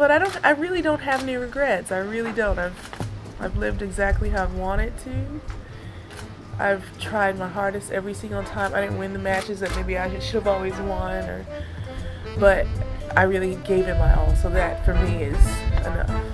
But I really don't have any regrets. I really don't. I've lived exactly how I've wanted to. I've tried my hardest every single time. I didn't win the matches that maybe I should have always won, but I really gave it my all. So that for me is enough.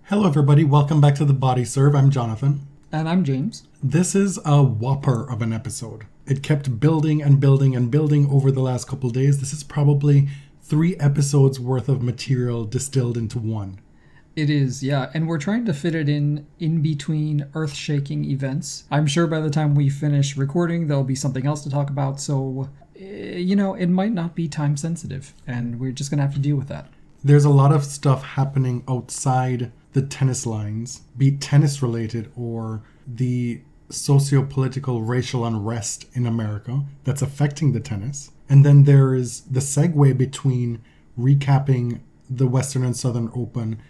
Hello everybody, welcome back to The Body Serve. I'm Jonathan. And I'm James. This is a whopper of an episode. It kept building and building and building over the last couple of days. This is probably 3 episodes worth of material distilled into one. It is, yeah. And we're trying to fit it in between earth-shaking events. I'm sure by the time we finish recording, there'll be something else to talk about. So, it might not be time sensitive. And we're just going to have to deal with that. There's a lot of stuff happening outside the tennis lines, be it tennis related or the socio-political racial unrest in America that's affecting the tennis. And then there is the segue between recapping the Western and Southern Open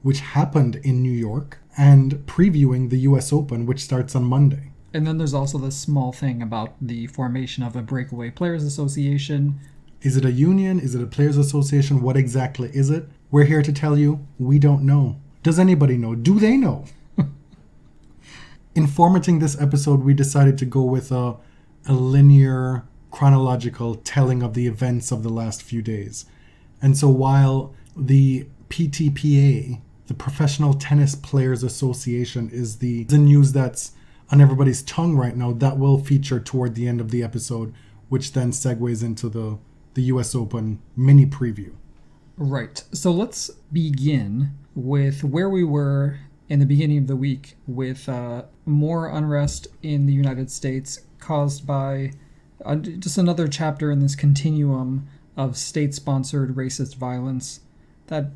which happened in New York, and previewing the US Open, which starts on Monday. And then there's also this small thing about the formation of a breakaway players association. Is it a union? Is it a players association? What exactly is it? We're here to tell you, we don't know. Does anybody know? Do they know? In formatting this episode, we decided to go with a linear, chronological telling of the events of the last few days. And so while the PTPA, the Professional Tennis Players Association, is the news that's on everybody's tongue right now, that will feature toward the end of the episode, which then segues into the US Open mini preview. Right. So let's begin with where we were in the beginning of the week with more unrest in the United States caused by just another chapter in this continuum of state-sponsored racist violence that,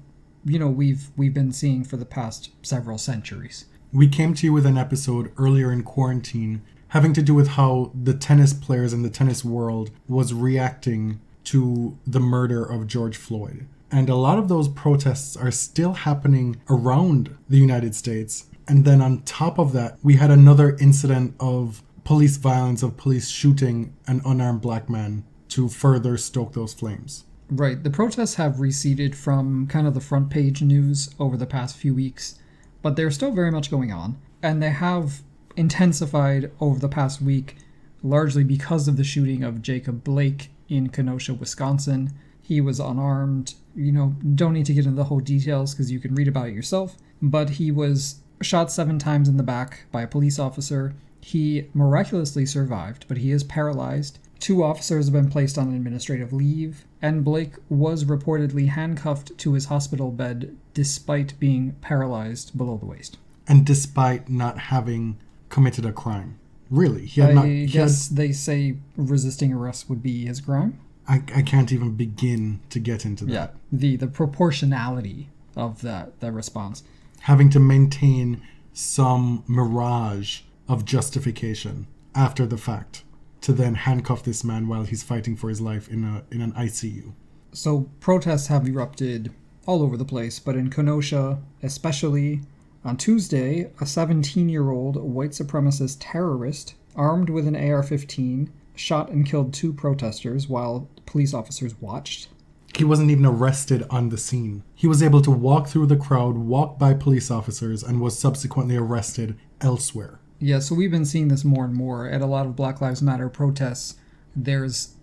we've been seeing for the past several centuries. We came to you with an episode earlier in quarantine having to do with how the tennis players in the tennis world was reacting to the murder of George Floyd. And a lot of those protests are still happening around the United States. And then on top of that, we had another incident of police violence, of police shooting an unarmed black man to further stoke those flames. Right. The protests have receded from kind of the front page news over the past few weeks, but they're still very much going on. And they have intensified over the past week, largely because of the shooting of Jacob Blake in Kenosha, Wisconsin. He was unarmed. Don't need to get into the whole details because you can read about it yourself. But he was shot 7 times in the back by a police officer. He miraculously survived, but he is paralyzed. 2 officers have been placed on administrative leave, and Blake was reportedly handcuffed to his hospital bed despite being paralyzed below the waist. And despite not having committed a crime. Really? They say resisting arrest would be his crime. I can't even begin to get into that. Yeah, the proportionality of that response. Having to maintain some mirage of justification after the fact to then handcuff this man while he's fighting for his life in an ICU. So protests have erupted all over the place, but in Kenosha especially. On Tuesday, a 17-year-old white supremacist terrorist armed with an AR-15 shot and killed 2 protesters while police officers watched. He wasn't even arrested on the scene. He was able to walk through the crowd, walk by police officers, and was subsequently arrested elsewhere. Yeah, so we've been seeing this more and more at a lot of Black Lives Matter protests. There's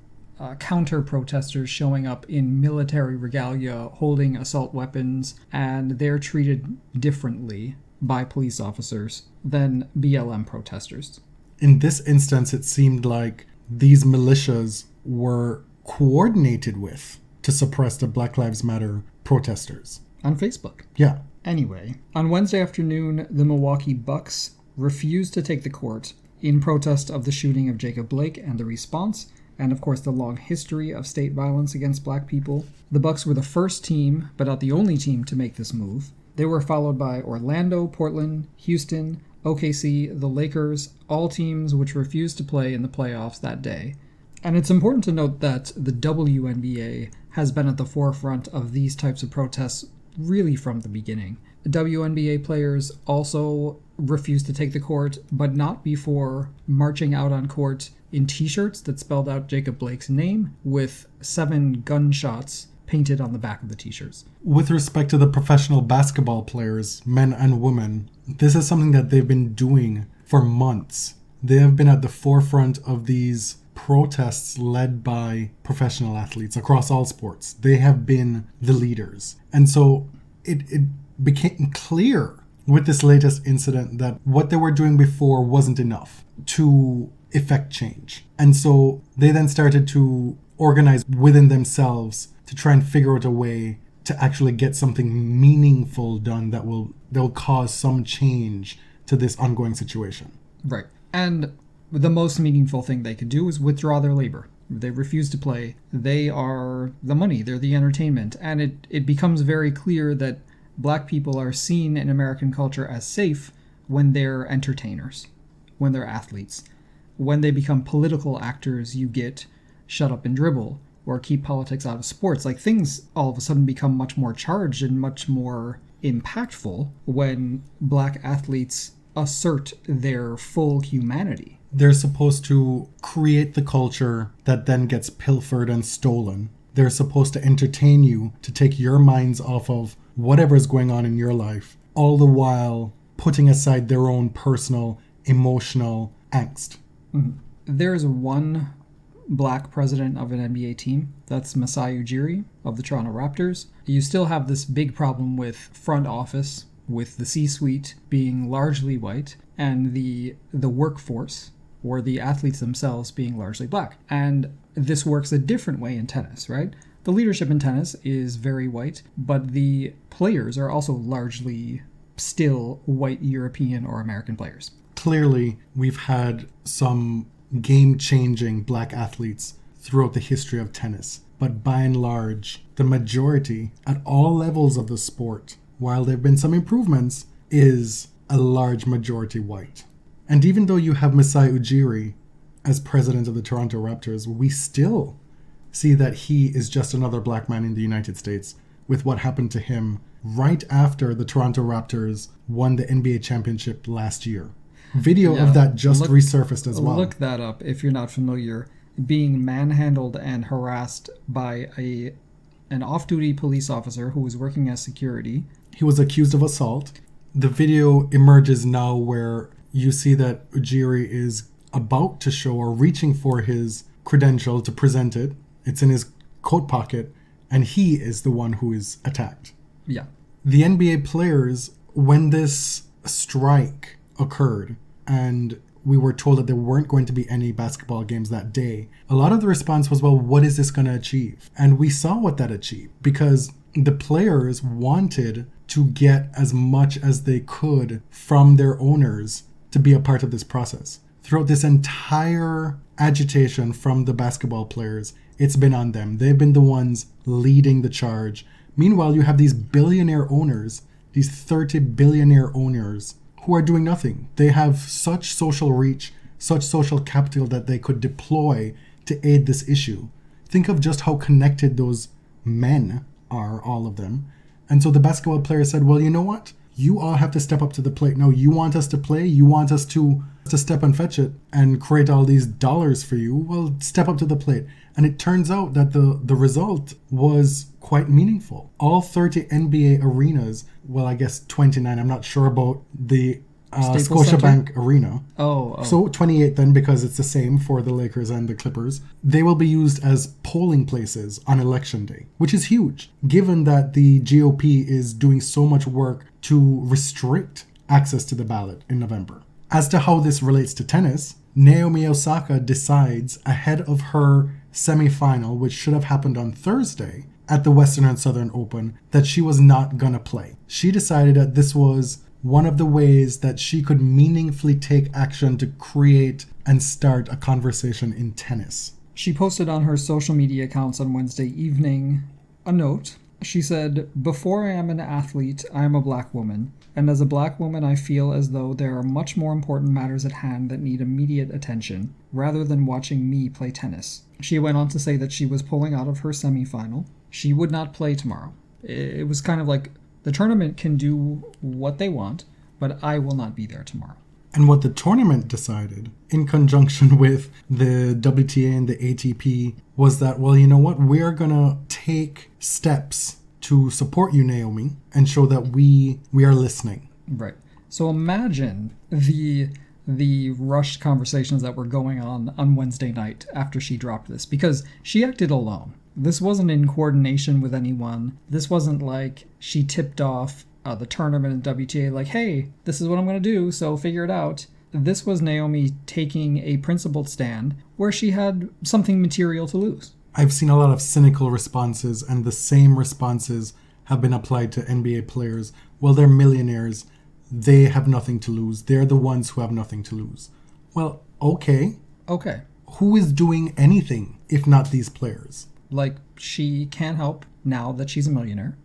counter-protesters showing up in military regalia, holding assault weapons, and they're treated differently by police officers than BLM protesters. In this instance, it seemed like these militias were coordinated with to suppress the Black Lives Matter protesters. On Facebook. Yeah. Anyway, on Wednesday afternoon, the Milwaukee Bucks refused to take the court in protest of the shooting of Jacob Blake and the response, and of course the long history of state violence against black people. The Bucks were the first team, but not the only team, to make this move. They were followed by Orlando, Portland, Houston, OKC, the Lakers, all teams which refused to play in the playoffs that day. And it's important to note that the WNBA has been at the forefront of these types of protests really from the beginning. WNBA players also refused to take the court, but not before marching out on court in t-shirts that spelled out Jacob Blake's name with 7 gunshots painted on the back of the t-shirts. With respect to the professional basketball players, men and women, this is something that they've been doing for months. They have been at the forefront of these protests led by professional athletes across all sports. They have been the leaders. And so it became clear with this latest incident that what they were doing before wasn't enough to effect change. And so they then started to organize within themselves to try and figure out a way to actually get something meaningful done that will cause some change to this ongoing situation. Right. And the most meaningful thing they could do is withdraw their labor. They refuse to play. They are the money. They're the entertainment. And it becomes very clear that Black people are seen in American culture as safe when they're entertainers, when they're athletes. When they become political actors, you get shut up and dribble or keep politics out of sports. Like, things all of a sudden become much more charged and much more impactful when Black athletes assert their full humanity. They're supposed to create the culture that then gets pilfered and stolen. They're supposed to entertain you, to take your minds off of whatever is going on in your life, all the while putting aside their own personal, emotional angst. Mm-hmm. There's one Black president of an NBA team. That's Masai Ujiri of the Toronto Raptors. You still have this big problem with front office, with the C-suite being largely white, and the workforce, or the athletes themselves, being largely Black. And this works a different way in tennis, right? The leadership in tennis is very white, but the players are also largely still white European or American players. Clearly, we've had some game-changing Black athletes throughout the history of tennis, but by and large, the majority at all levels of the sport, while there have been some improvements, is a large majority white. And even though you have Masai Ujiri as president of the Toronto Raptors, we still see that he is just another Black man in the United States, with what happened to him right after the Toronto Raptors won the NBA championship last year. Video of that just resurfaced as well. Look that up if you're not familiar. Being manhandled and harassed by an off-duty police officer who was working as security. He was accused of assault. The video emerges now where you see that Ujiri is about to show or reaching for his credential to present it. It's in his coat pocket, and he is the one who is attacked. Yeah. The NBA players, when this strike occurred, and we were told that there weren't going to be any basketball games that day, a lot of the response was, well, what is this going to achieve? And we saw what that achieved, because the players wanted to get as much as they could from their owners to be a part of this process. Throughout this entire agitation from the basketball players, it's been on them. They've been the ones leading the charge. Meanwhile, you have these billionaire owners, these 30 billionaire owners, who are doing nothing. They have such social reach, such social capital that they could deploy to aid this issue. Think of just how connected those men are, all of them. And so the basketball players said, well, you know what? You all have to step up to the plate. No, you want us to play? You want us to step and fetch it and create all these dollars for you? Well, step up to the plate. And it turns out that the result was quite meaningful. All 30 NBA arenas, well, I guess 29, I'm not sure about the Scotiabank Arena. Oh. So 28 then, because it's the same for the Lakers and the Clippers. They will be used as polling places on election day, which is huge, given that the GOP is doing so much work to restrict access to the ballot in November. As to how this relates to tennis, Naomi Osaka decides ahead of her semifinal, which should have happened on Thursday at the Western and Southern Open, that she was not gonna play. She decided that this was one of the ways that she could meaningfully take action to create and start a conversation in tennis. She posted on her social media accounts on Wednesday evening a note. She said, "Before I am an athlete, I am a Black woman. And as a Black woman, I feel as though there are much more important matters at hand that need immediate attention, rather than watching me play tennis." She went on to say that she was pulling out of her semifinal. She would not play tomorrow. It was kind of like The tournament can do what they want, but I will not be there tomorrow. And what the tournament decided, in conjunction with the WTA and the ATP, was that, well, you know what? We're going to take steps to support you, Naomi, and show that we are listening. Right. So imagine the rushed conversations that were going on Wednesday night after she dropped this, because she acted alone. This wasn't in coordination with anyone. This wasn't like she tipped off the tournament and WTA like, hey, this is what I'm going to do, so figure it out. This was Naomi taking a principled stand where she had something material to lose. I've seen a lot of cynical responses, and the same responses have been applied to NBA players. Well, they're millionaires. They have nothing to lose. They're the ones who have nothing to lose. Well, okay. Okay. Who is doing anything if not these players? Like, she can't help now that she's a millionaire.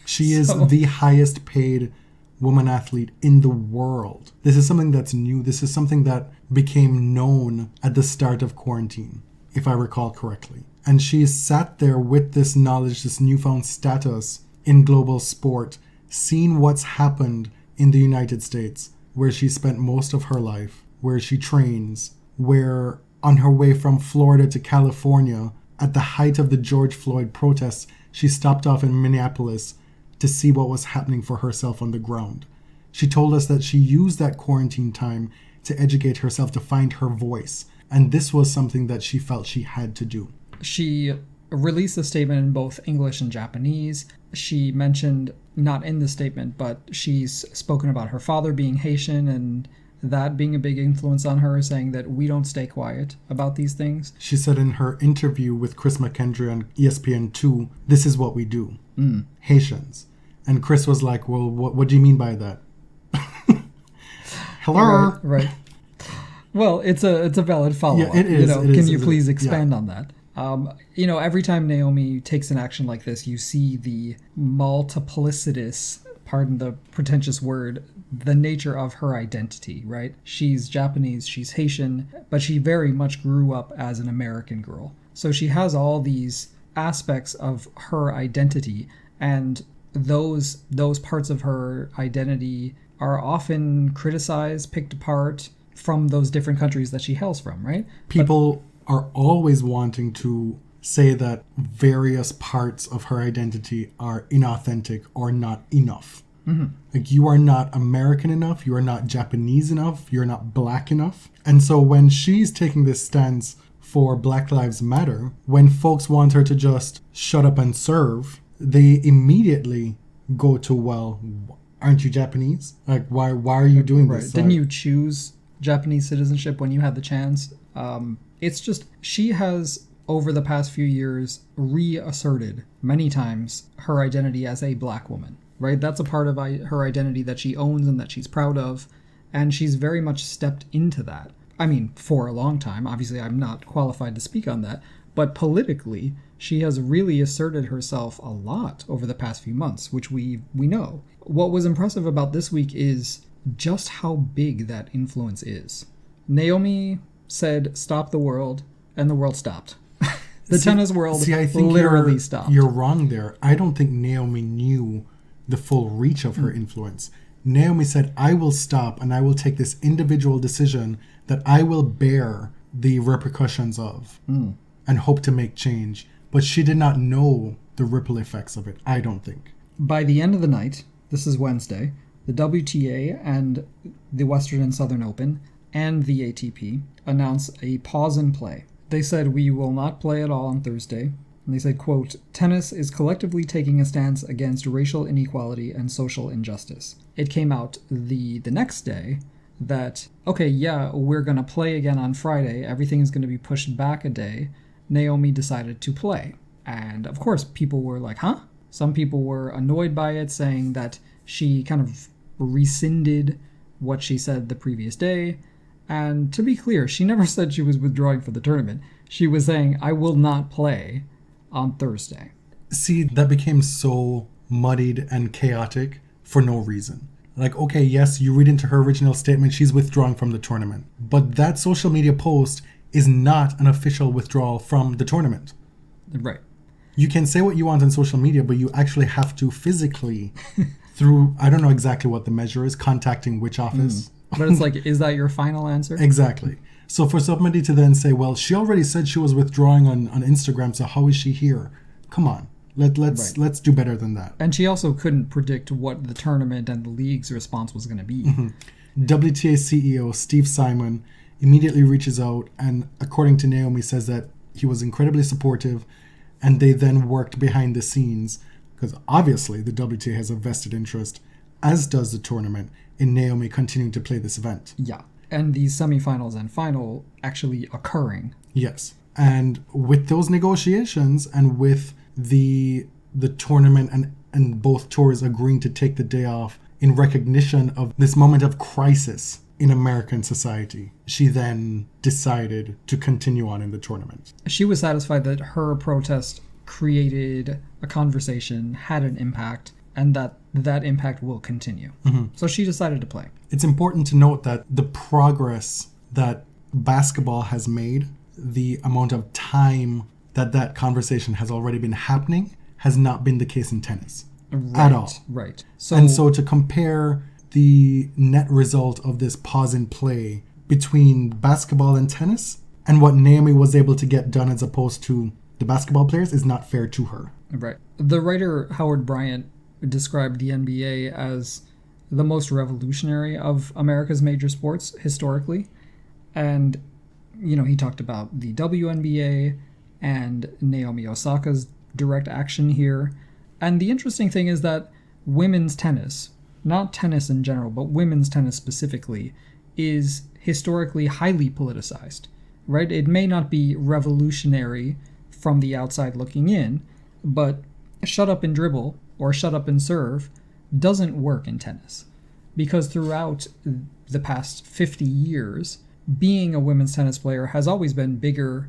She is the highest paid woman athlete in the world. This is something that's new. This is something that became known at the start of quarantine, if I recall correctly. And she sat there with this knowledge, this newfound status in global sport, seen what's happened in the United States, where she spent most of her life, where she trains, where on her way from Florida to California, at the height of the George Floyd protests, she stopped off in Minneapolis to see what was happening for herself on the ground. She told us that she used that quarantine time to educate herself, to find her voice. And this was something that she felt she had to do. She released a statement in both English and Japanese. She mentioned, not in the statement, but she's spoken about her father being Haitian and that being a big influence on her, saying that we don't stay quiet about these things. She said in her interview with Chris McKendry on ESPN2, this is what we do. Haitians. And Chris was like, well, what do you mean by that? Hello? Right. Well, it's a valid follow-up. Yeah, it is. Can you please expand on that? Every time Naomi takes an action like this, you see the multiplicitous, pardon the pretentious word, the nature of her identity, right? She's Japanese, she's Haitian, but she very much grew up as an American girl. So she has all these aspects of her identity, and those parts of her identity are often criticized, picked apart from those different countries that she hails from, right? People are always wanting to say that various parts of her identity are inauthentic or not enough. Like, you are not American enough, you are not Japanese enough, you're not black enough. And so when she's taking this stance for Black Lives Matter, when folks want her to just shut up and serve, they immediately go to, well, aren't you Japanese? Like, why are you doing this? Didn't you choose Japanese citizenship when you had the chance? It's just, she has, over the past few years, reasserted many times her identity as a black woman, right? That's a part of her identity that she owns and that she's proud of, and she's very much stepped into that. I mean, for a long time. Obviously, I'm not qualified to speak on that, but politically, she has really asserted herself a lot over the past few months, which we know. What was impressive about this week is just how big that influence is. Naomi said, stop the world, and the world stopped. Tennis world I think literally stopped. You're wrong there. I don't think Naomi knew the full reach of her influence. Naomi said, I will stop and I will take this individual decision that I will bear the repercussions of and hope to make change. But she did not know the ripple effects of it, I don't think. By the end of the night, this is Wednesday, the WTA and the Western and Southern Open and the ATP announced a pause in play. They said, we will not play at all on Thursday. And they said, quote, tennis is collectively taking a stance against racial inequality and social injustice. It came out the next day that, okay, yeah, we're going to play again on Friday. Everything is going to be pushed back a day. Naomi decided to play. And of course, people were like, huh? Some people were annoyed by it, saying that she kind of rescinded what she said the previous day. And to be clear, she never said she was withdrawing from the tournament. She was saying, I will not play on Thursday. See, that became so muddied and chaotic for no reason. Like, okay, yes, you read into her original statement, she's withdrawing from the tournament. But that social media post is not an official withdrawal from the tournament. Right. You can say what you want on social media, but you actually have to physically through, I don't know exactly what the measure is, contacting which office. But it's like, is that your final answer? Exactly. So for somebody to then say, well, she already said she was withdrawing on Instagram, so how is she here? Come on. Let's do better than that. And she also couldn't predict what the tournament and the league's response was going to be. WTA CEO Steve Simon immediately reaches out and, according to Naomi, says that he was incredibly supportive, and they then worked behind the scenes because obviously the WTA has a vested interest, as does the tournament, in Naomi continuing to play this event. Yeah. And these semifinals and final actually occurring. Yes. And with those negotiations and with the tournament and both tours agreeing to take the day off in recognition of this moment of crisis in American society, she then decided to continue on in the tournament. She was satisfied that her protest created a conversation, had an impact, and that impact will continue. So she decided to play. It's important to note that the progress that basketball has made, the amount of time that conversation has already been happening, has not been the case in tennis at all. Right. So to compare the net result of this pause in play between basketball and tennis and what Naomi was able to get done as opposed to the basketball players is not fair to her. Right. The writer Howard Bryant described the NBA as the most revolutionary of America's major sports historically. And, he talked about the WNBA and Naomi Osaka's direct action here. And the interesting thing is that women's tennis, not tennis in general, but women's tennis specifically, is historically highly politicized, right? It may not be revolutionary from the outside looking in, but shut up and dribble or shut up and serve doesn't work in tennis. Because throughout the past 50 years, being a women's tennis player has always been bigger.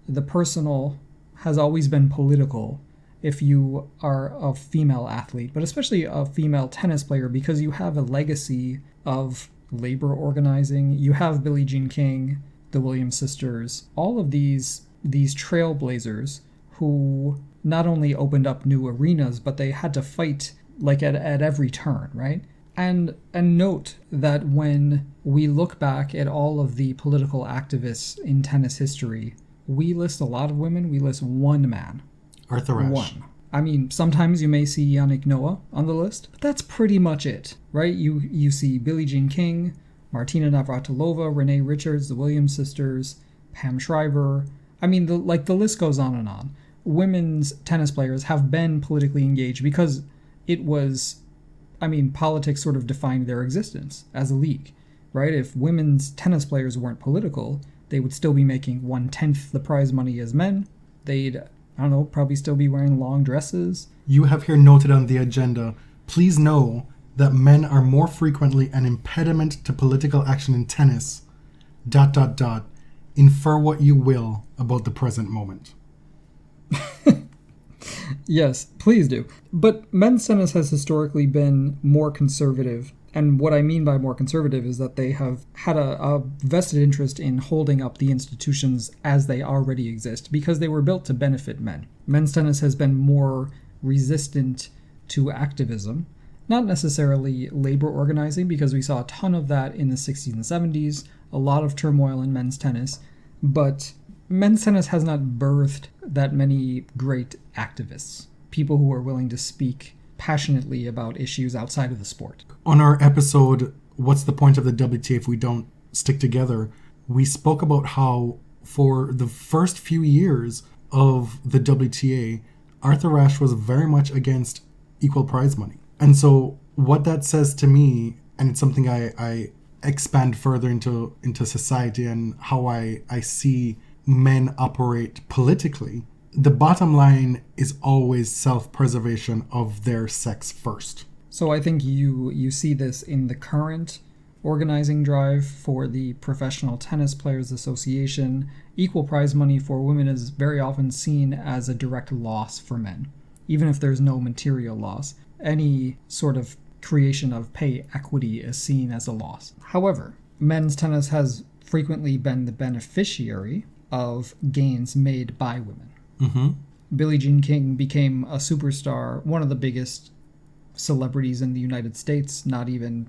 The personal has always been political if you are a female athlete, but especially a female tennis player, because you have a legacy of labor organizing. You have Billie Jean King, the Williams sisters, all of these trailblazers who not only opened up new arenas, but they had to fight like at every turn, right? And note that when we look back at all of the political activists in tennis history, we list a lot of women. We list one man. Arthur Ashe. One. I mean, sometimes you may see Yannick Noah on the list, but that's pretty much it, right? You see Billie Jean King, Martina Navratilova, Renee Richards, the Williams sisters, Pam Shriver. I mean, the list goes on and on. Women's tennis players have been politically engaged because it was, politics sort of defined their existence as a league, right? If women's tennis players weren't political, they would still be making 1/10 the prize money as men. They'd, probably still be wearing long dresses. You have here noted on the agenda, please know that men are more frequently an impediment to political action in tennis, ... Infer what you will about the present moment. Yes, please do. But men's tennis has historically been more conservative. And what I mean by more conservative is that they have had a vested interest in holding up the institutions as they already exist because they were built to benefit men. Men's tennis has been more resistant to activism, not necessarily labor organizing, because we saw a ton of that in the 60s and 70s, a lot of turmoil in men's tennis, but men's tennis has not birthed that many great activists, people who are willing to speak passionately about issues outside of the sport. On our episode, What's the Point of the WTA If We Don't Stick Together, we spoke about how for the first few years of the WTA, Arthur Ashe was very much against equal prize money. And so what that says to me, and it's something I expand further into society and how I see men operate politically, the bottom line is always self-preservation of their sex first. So I think you see this in the current organizing drive for the Professional Tennis Players Association. Equal prize money for women is very often seen as a direct loss for men, even if there's no material loss. Any sort of creation of pay equity is seen as a loss. However, men's tennis has frequently been the beneficiary of gains made by women. Billie Jean King became a superstar, one of the biggest celebrities in the United States, not even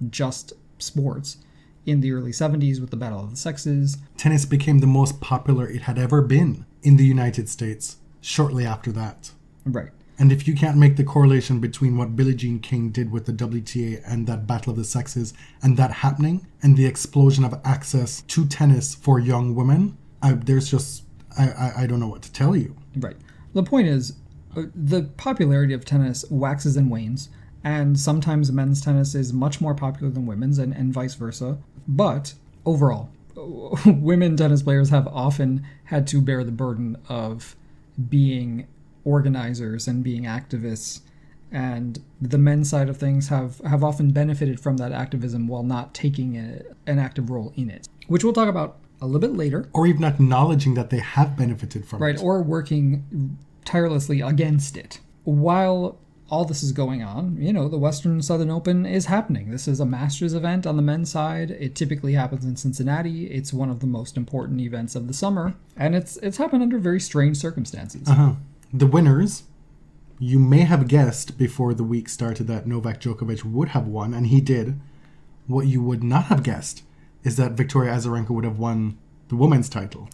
just sports, in the early 70s with the Battle of the Sexes. Tennis became the most popular it had ever been in the United States shortly after that. Right. And if you can't make the correlation between what Billie Jean King did with the WTA and that Battle of the Sexes and that happening and the explosion of access to tennis for young women, I don't know what to tell you. Right. The point is, the popularity of tennis waxes and wanes, and sometimes men's tennis is much more popular than women's, and vice versa. But overall, women tennis players have often had to bear the burden of being organizers and being activists, and the men's side of things have often benefited from that activism while not taking an active role in it, which we'll talk about a little bit later. Or even acknowledging that they have benefited from it. Right, or working tirelessly against it. While all this is going on, the Western Southern Open is happening. This is a Masters event on the men's side. It typically happens in Cincinnati. It's one of the most important events of the summer, and it's happened under very strange circumstances. The winners, you may have guessed before the week started that Novak Djokovic would have won, and he did. What you would not have guessed is that Victoria Azarenka would have won the women's title.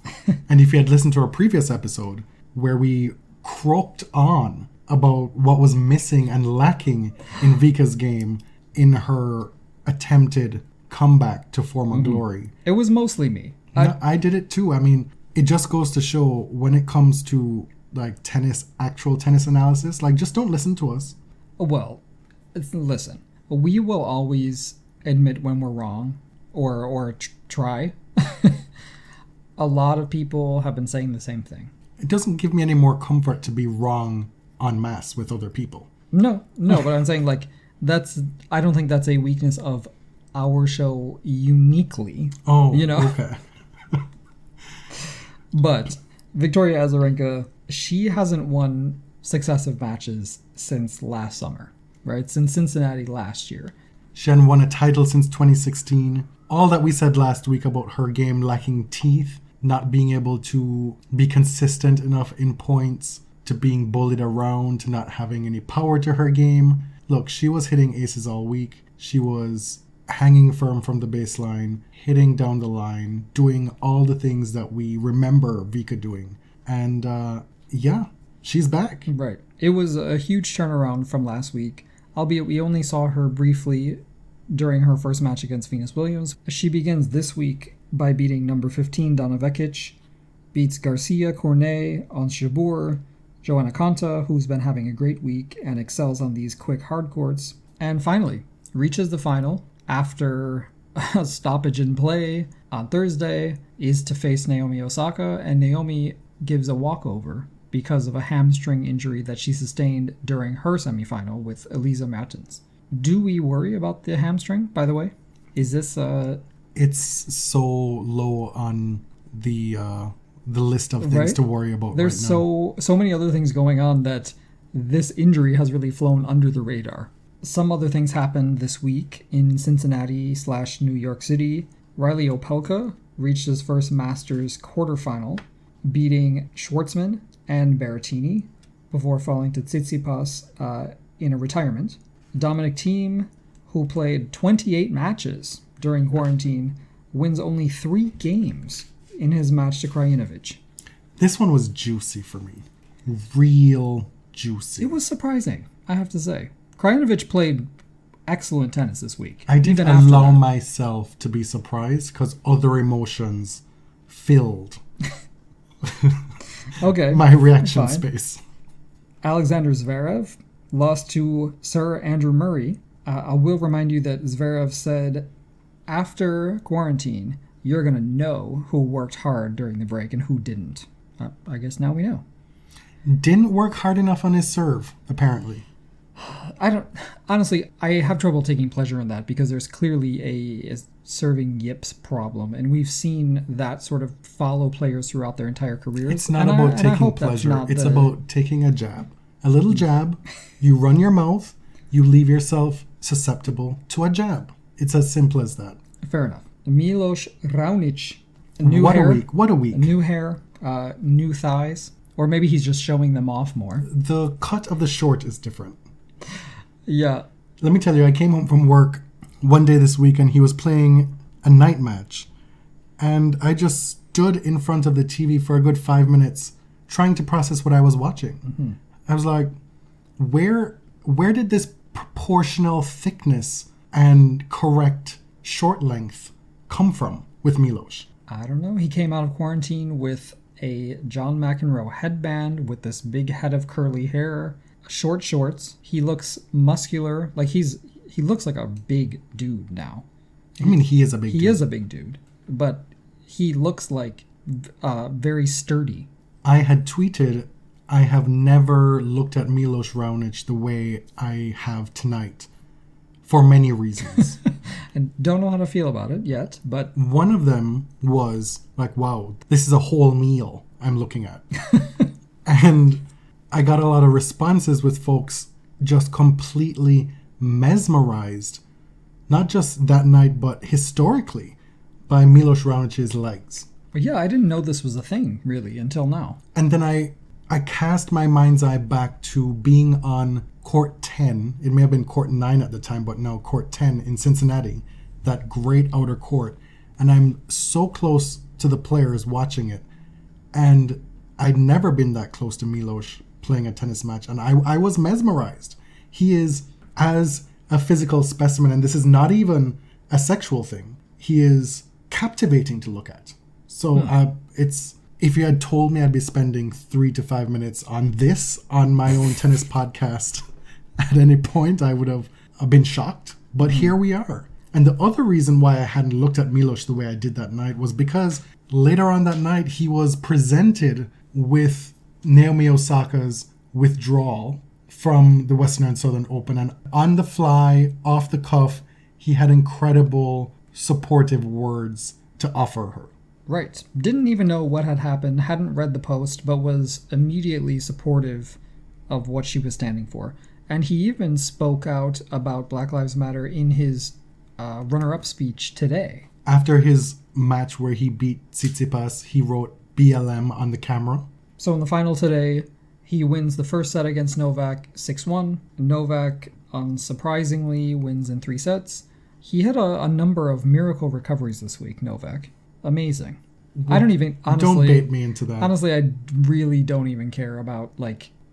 And if you had listened to our previous episode, where we croaked on about what was missing and lacking in Vika's game in her attempted comeback to former glory. It was mostly me. I did it too. I mean, it just goes to show when it comes to actual tennis analysis, just don't listen to us. Well, listen, we will always admit when we're wrong or try. A lot of people have been saying the same thing. It doesn't give me any more comfort to be wrong en masse with other people. No, but I'm saying I don't think that's a weakness of our show uniquely. Oh, okay. But Victoria Azarenka, she hasn't won successive matches since last summer, right? Since Cincinnati last year. She hadn't won a title since 2016. All that we said last week about her game lacking teeth, not being able to be consistent enough in points, to being bullied around, to not having any power to her game. Look, she was hitting aces all week. She was hanging firm from the baseline, hitting down the line, doing all the things that we remember Vika doing. And she's back. Right. It was a huge turnaround from last week, albeit we only saw her briefly during her first match against Venus Williams. She begins this week by beating number 15 Donna Vekic, beats Garcia Cornet on Jabeur, Joanna Konta, who's been having a great week and excels on these quick hard courts, and finally reaches the final after a stoppage in play on Thursday, is to face Naomi Osaka, and Naomi gives a walkover because of a hamstring injury that she sustained during her semifinal with Elisa Mertens. Do we worry about the hamstring, by the way? Is this It's so low on the list of things to worry about. There's right now. so many other things going on that this injury has really flown under the radar. Some other things happened this week in Cincinnati/New York City. Riley Opelka reached his first Masters quarterfinal, beating Schwartzman and Berrettini before falling to Tsitsipas in a retirement. Dominic Thiem, who played 28 matches during quarantine, wins only 3 games in his match to Krajinovic. This one was juicy for me. Real juicy. It was surprising, I have to say. Krajinovic played excellent tennis this week. I did allow myself to be surprised because other emotions filled my reaction space. Alexander Zverev lost to Sir Andrew Murray. I will remind you that Zverev said, after quarantine, you're going to know who worked hard during the break and who didn't. I guess now we know. Didn't work hard enough on his serve, apparently. Honestly, I have trouble taking pleasure in that because there's clearly a serving yips problem, and we've seen that sort of follow players throughout their entire careers. It's not about taking pleasure. It's about taking a jab. A little jab, you run your mouth, you leave yourself susceptible to a jab. It's as simple as that. Fair enough. Milos Raonic. What a week. New hair, new thighs. Or maybe he's just showing them off more. The cut of the short is different. Yeah. Let me tell you, I came home from work one day this week and he was playing a night match. And I just stood in front of the TV for a good 5 minutes trying to process what I was watching. Mm-hmm. I was like, where did this proportional thickness and correct short length come from with Milos? I don't know. He came out of quarantine with a John McEnroe headband with this big head of curly hair, short shorts. He looks muscular. Like he looks like a big dude now. I mean, he is a big dude. He is a big dude, but he looks like very sturdy. I had tweeted, I have never looked at Milos Raonic the way I have tonight for many reasons. And don't know how to feel about it yet, but one of them was like, wow, this is a whole meal I'm looking at. And I got a lot of responses with folks just completely mesmerized, not just that night, but historically, by Milos Raonic's legs. yeah, I didn't know this was a thing, really, until now. And then I cast my mind's eye back to being on court 10. It may have been court 9 at the time, but no, court 10 in Cincinnati, that great outer court. And I'm so close to the players watching it. And I'd never been that close to Milos playing a tennis match. And I was mesmerized. He is, as a physical specimen, and this is not even a sexual thing, he is captivating to look at. So it's... If you had told me I'd be spending 3 to 5 minutes on this on my own tennis podcast at any point, I would have been shocked. But here we are. And the other reason why I hadn't looked at Milos the way I did that night was because later on that night, he was presented with Naomi Osaka's withdrawal from the Western and Southern Open. And on the fly, off the cuff, he had incredible supportive words to offer her. Right. Didn't even know what had happened, hadn't read the post, but was immediately supportive of what she was standing for. And he even spoke out about Black Lives Matter in his runner-up speech today. After his match where he beat Tsitsipas, he wrote BLM on the camera. So in the final today, he wins the first set against Novak 6-1. Novak, unsurprisingly, wins in 3 sets. He had a number of miracle recoveries this week, Novak. Amazing. I don't even, honestly... Don't bait me into that. Honestly, I really don't even care about,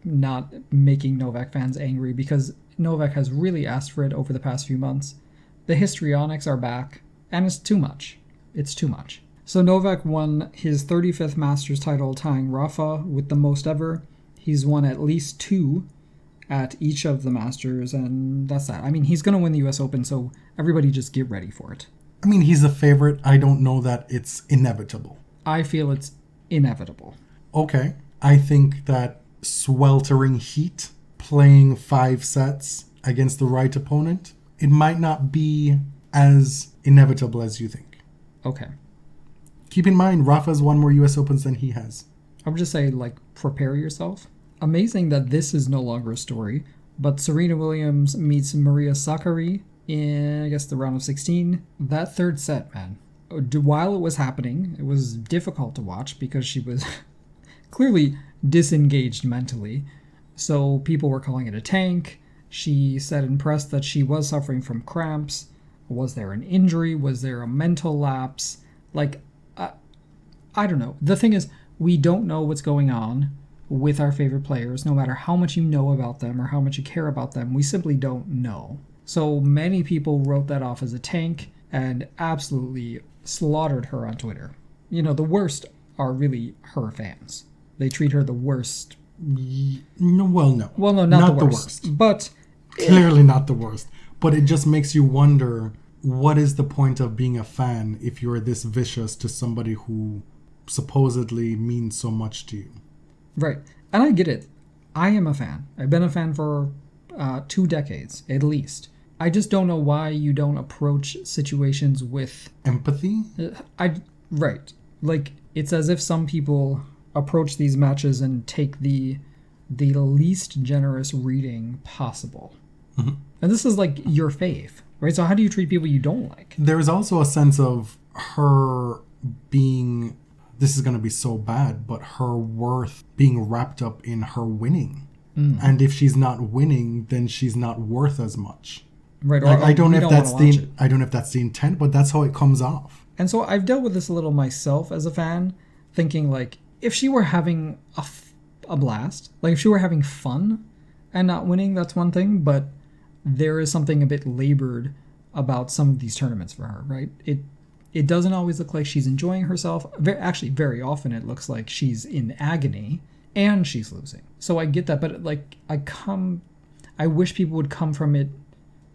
not making Novak fans angry, because Novak has really asked for it over the past few months. The histrionics are back, and it's too much. It's too much. So Novak won his 35th Masters title, tying Rafa with the most ever. He's won at least 2 at each of the Masters, and that's that. I mean, he's going to win the US Open, so everybody just get ready for it. I mean, he's a favorite. I don't know that it's inevitable. I feel it's inevitable. Okay. I think that sweltering heat, playing 5 sets against the right opponent, it might not be as inevitable as you think. Okay. Keep in mind, Rafa's won more US Opens than he has. I would just say, prepare yourself. Amazing that this is no longer a story, but Serena Williams meets Maria Sakkari in, I guess, the round of 16. That third set, man. While it was happening, it was difficult to watch because she was clearly disengaged mentally. So people were calling it a tank. She said in press that she was suffering from cramps. Was there an injury? Was there a mental lapse? I don't know. The thing is, we don't know what's going on with our favorite players, no matter how much you know about them or how much you care about them. We simply don't know. So many people wrote that off as a tank and absolutely slaughtered her on Twitter. You know, the worst are really her fans. They treat her the worst. No, well, no. Well, no, not the worst. But clearly not the worst. But it just makes you wonder, what is the point of being a fan if you're this vicious to somebody who supposedly means so much to you? Right. And I get it. I am a fan. I've been a fan for 2 decades, at least. I just don't know why you don't approach situations with... empathy? Right. It's as if some people approach these matches and take the least generous reading possible. Mm-hmm. And this is your fave, right? So how do you treat people you don't like? There is also a sense of her being... This is going to be so bad, but her worth being wrapped up in her winning. And if she's not winning, then she's not worth as much. Right. Like, Or I don't know we if wanna that's watch it. I don't know if that's the intent, but that's how it comes off. And so I've dealt with this a little myself as a fan, thinking like, if she were having a blast, like if she were having fun and not winning, that's one thing, but there is something a bit labored about some of these tournaments for her, right? It doesn't always look like she's enjoying herself. Actually, very often it looks like she's in agony and she's losing. So I get that, but like I wish people would come from it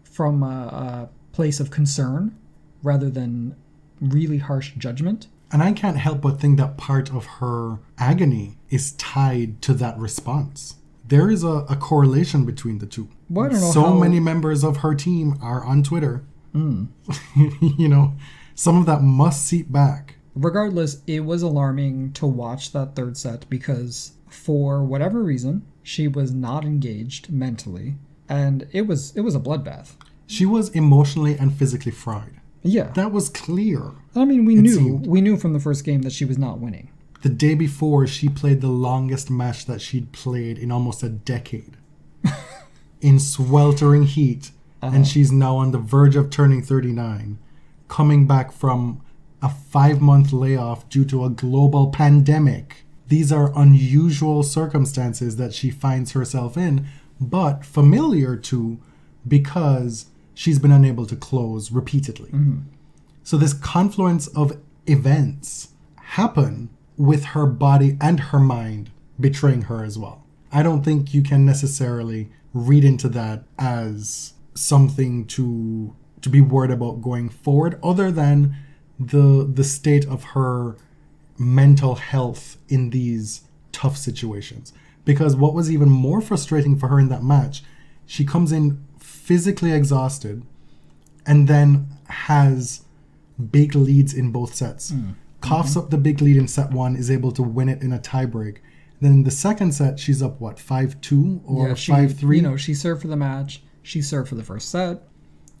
from a place of concern rather than really harsh judgment. And I can't help but think that part of her agony is tied to that response. There is a correlation between the two. Well, I don't know so how... many members of her team are on Twitter. You know, some of that must seep back. Regardless, it was alarming to watch that third set because for whatever reason, she was not engaged mentally, and it was a bloodbath. She was emotionally and physically fried. Yeah. That was clear. I mean, we seemed. knew from the first game that she was not winning. The day before, she played the longest match that she'd played in almost a decade. In sweltering heat. And she's now on the verge of turning 39, coming back from a 5-month layoff due to a global pandemic. These are unusual circumstances that she finds herself in, but familiar to because she's been unable to close repeatedly. So this confluence of events happen with her body and her mind betraying her as well. I don't think you can necessarily read into that as something to be worried about going forward, other than the state of her mental health in these tough situations. Because what was even more frustrating for her in that match, she comes in physically exhausted and then has big leads in both sets. Coughs up the big lead in set 1, is able to win it in a tiebreak. Then in the second set, she's up, 5-2 or 5-3? You know, she served for the match. She served for the first set.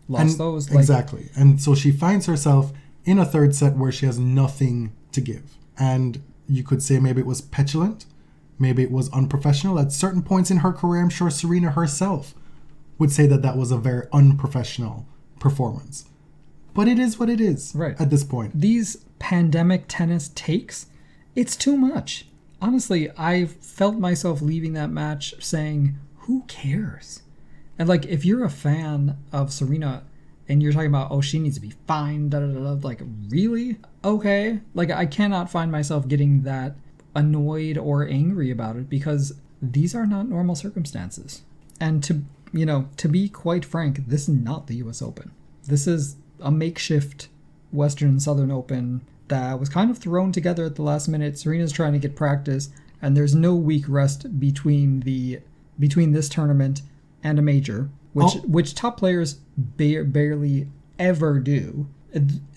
Lost those. Exactly. And so she finds herself in a third set where she has nothing to give. And you could say maybe it was petulant. Maybe it was unprofessional. At certain points in her career, I'm sure Serena herself would say that was a very unprofessional performance. But it is what it is at this point. These pandemic tennis takes, it's too much. Honestly, I felt myself leaving that match saying, who cares? And like, if you're a fan of Serena and you're talking about, oh, she needs to be fine, like, really? Okay. Like, I cannot find myself getting that annoyed or angry about it because these are not normal circumstances. And to be quite frank, this is not the US Open. This is a makeshift Western and Southern Open that was kind of thrown together at the last minute. Serena's trying to get practice, and there's no week rest between this tournament and a major, which top players barely ever do.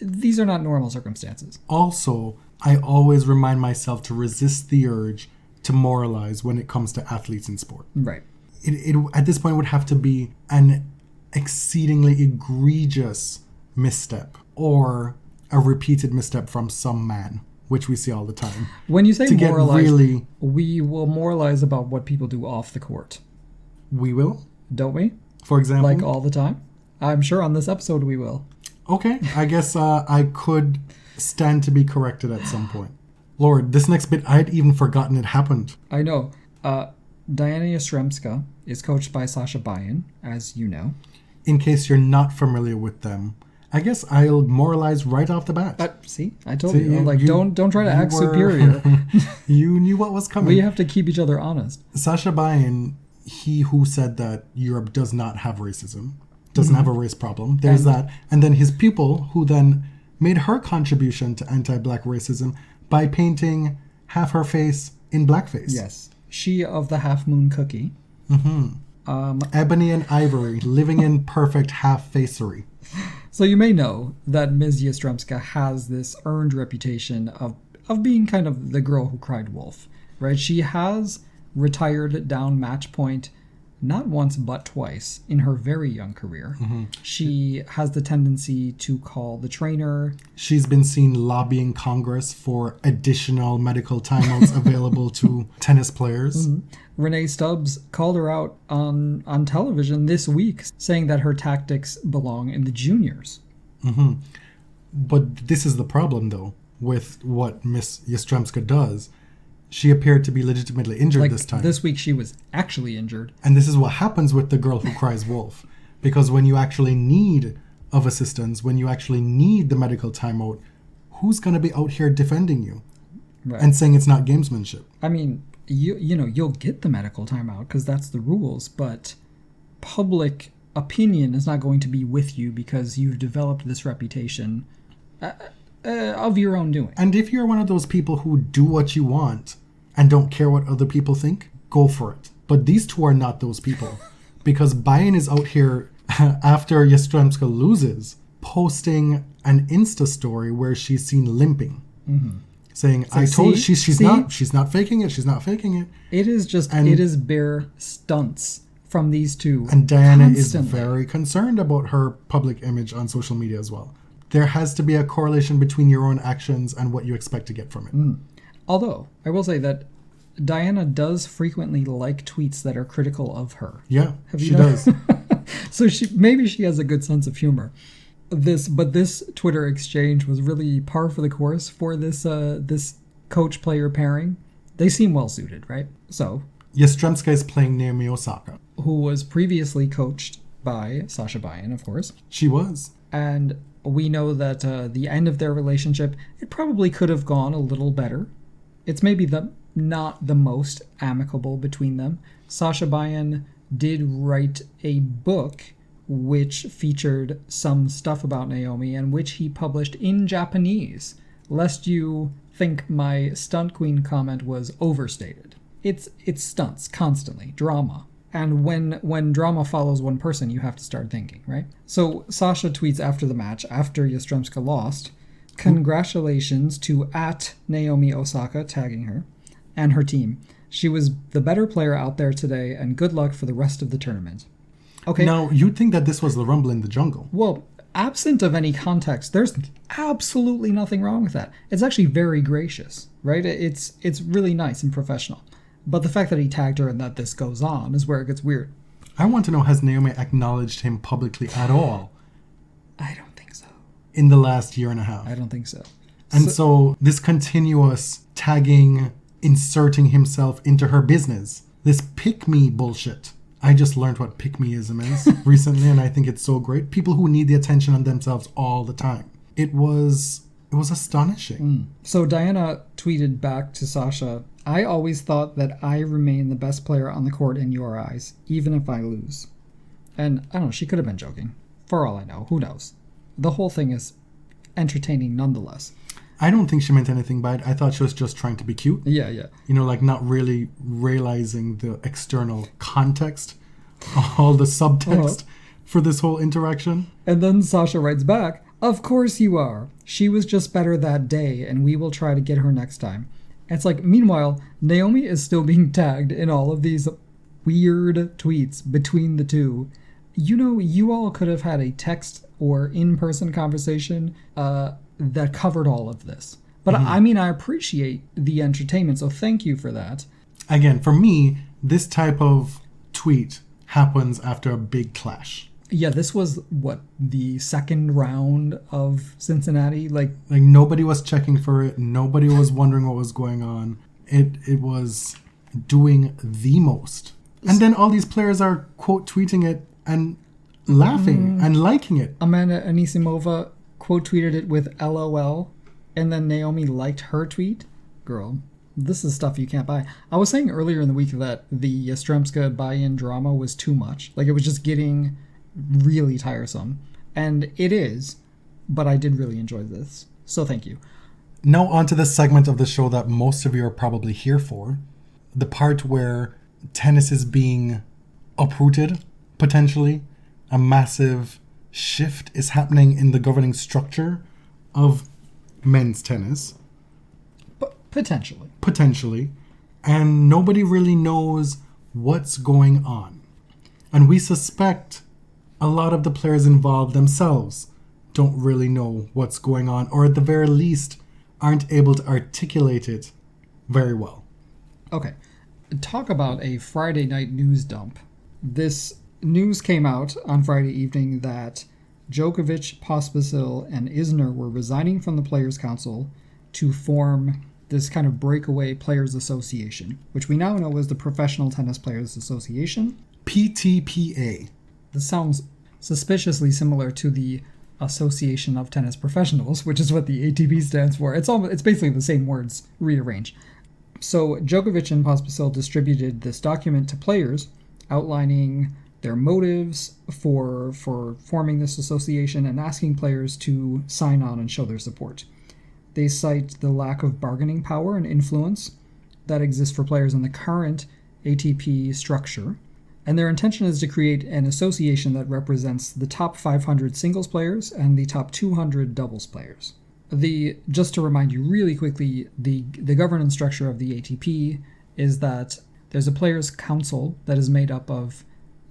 These are not normal circumstances. Also, I always remind myself to resist the urge to moralize when it comes to athletes in sport. Right. It at this point would have to be an exceedingly egregious misstep or a repeated misstep from some man, which we see all the time. When you say to moralize, really, we will moralize about what people do off the court. We will? Don't we? For example? Like all the time? I'm sure on this episode we will. Okay, I guess I could stand to be corrected at some point. Lord, this next bit, I'd even forgotten it happened. I know. Diana Yastremska is coached by Sasha Bayan, as you know. In case you're not familiar with them, I guess I'll moralize right off the bat. See, I told you. Like, don't try to act superior. You knew what was coming. We have to keep each other honest. Sasha Bayan, he who said that Europe does not have racism, doesn't have a race problem. There's that. And then his pupil, who then made her contribution to anti-black racism by painting half her face in blackface. Yes. She of the half moon cookie. Ebony and ivory, living in perfect half-facery. So you may know that Ms. Yastremska has this earned reputation of being kind of the girl who cried wolf, right? She has retired down match point not once but twice in her very young career. She has the tendency to call the trainer. She's been seen lobbying Congress for additional medical timeouts available to tennis players. Renee Stubbs called her out on television this week, saying that her tactics belong in the juniors. But this is the problem, though, with what Miss Yastremska does. She appeared to be legitimately injured this time. This week she was actually injured. And this is what happens with the girl who cries wolf. Because when you actually need of assistance, when you actually need the medical timeout, who's going to be out here defending you? Right. And saying it's not gamesmanship? I mean, you'll get the medical timeout because that's the rules, but public opinion is not going to be with you because you've developed this reputation of your own doing. And if you're one of those people who do what you want and don't care what other people think, go for it. But these two are not those people. Because Bayan is out here, after Yastremska loses, posting an Insta story where she's seen limping. Saying, I told she's not faking it, she's not faking it. It is bare stunts from these two. And Diana constantly. is very concerned about her public image on social media as well. There has to be a correlation between your own actions and what you expect to get from it. Although, I will say that Diana does frequently like tweets that are critical of her. Yeah, she does. So maybe she has a good sense of humor. This Twitter exchange was really par for the course for this coach-player pairing. They seem well suited, right? So Yastremska is playing Naomi Osaka, who was previously coached by Sasha Bayan, of course. She was. And we know that the end of their relationship, it probably could have gone a little better. It's maybe not the most amicable between them. Sasha Bayan did write a book which featured some stuff about Naomi and which he published in Japanese, lest you think my stunt queen comment was overstated. It's stunts, constantly, drama. And when drama follows one person, you have to start thinking, right? So Sasha tweets after the match, after Yastremska lost, congratulations to @Naomi Osaka, tagging her, and her team. She was the better player out there today, and good luck for the rest of the tournament. Okay. Now, you'd think that this was the Rumble in the Jungle. Well, absent of any context, there's absolutely nothing wrong with that. It's actually very gracious, right? It's really nice and professional. But the fact that he tagged her and that this goes on is where it gets weird. I want to know, has Naomi acknowledged him publicly at all? I don't think so. In the last year and a half? I don't think so. And so this continuous tagging, inserting himself into her business, this pick-me bullshit. I just learned what pick-meism is recently, and I think it's so great. People who need the attention on themselves all the time. It was astonishing. So Diana tweeted back to Sasha, I always thought that I remain the best player on the court in your eyes, even if I lose. And I don't know, she could have been joking. For all I know, who knows? The whole thing is entertaining nonetheless. I don't think she meant anything by it. I thought she was just trying to be cute. Yeah. You know, like not really realizing the external context, all the subtext for this whole interaction. And then Sasha writes back, of course you are. She was just better that day, and we will try to get her next time. And it's like, meanwhile, Naomi is still being tagged in all of these weird tweets between the two. You know, you all could have had a text or in-person conversation that covered all of this. But I mean, I appreciate the entertainment, so thank you for that. Again, for me, this type of tweet happens after a big clash. Yeah, this was, the second round of Cincinnati? Like nobody was checking for it. Nobody was wondering what was going on. It was doing the most. And then all these players are quote tweeting it and laughing and liking it. Amanda Anisimova quote tweeted it with LOL, and then Naomi liked her tweet. Girl, this is stuff you can't buy. I was saying earlier in the week that the Yastremska buy-in drama was too much. Like, it was just getting really tiresome. And it is, but I did really enjoy this. So thank you. Now on to the segment of the show that most of you are probably here for. The part where tennis is being uprooted, potentially. A massive shift is happening in the governing structure of men's tennis. Potentially. And nobody really knows what's going on. And we suspect a lot of the players involved themselves don't really know what's going on, or at the very least aren't able to articulate it very well. Okay. talk about a Friday night news dump. This news came out on Friday evening that Djokovic, Pospisil, and Isner were resigning from the Players' Council to form this kind of breakaway players association, which we now know is the Professional Tennis Players Association. PTPA. This sounds suspiciously similar to the Association of Tennis Professionals, which is what the ATP stands for. It's basically the same words rearranged. So Djokovic and Pospisil distributed this document to players outlining their motives for forming this association and asking players to sign on and show their support. They cite the lack of bargaining power and influence that exists for players in the current ATP structure, and their intention is to create an association that represents the top 500 singles players and the top 200 doubles players. Just to remind you really quickly, the governance structure of the ATP is that there's a players' council that is made up of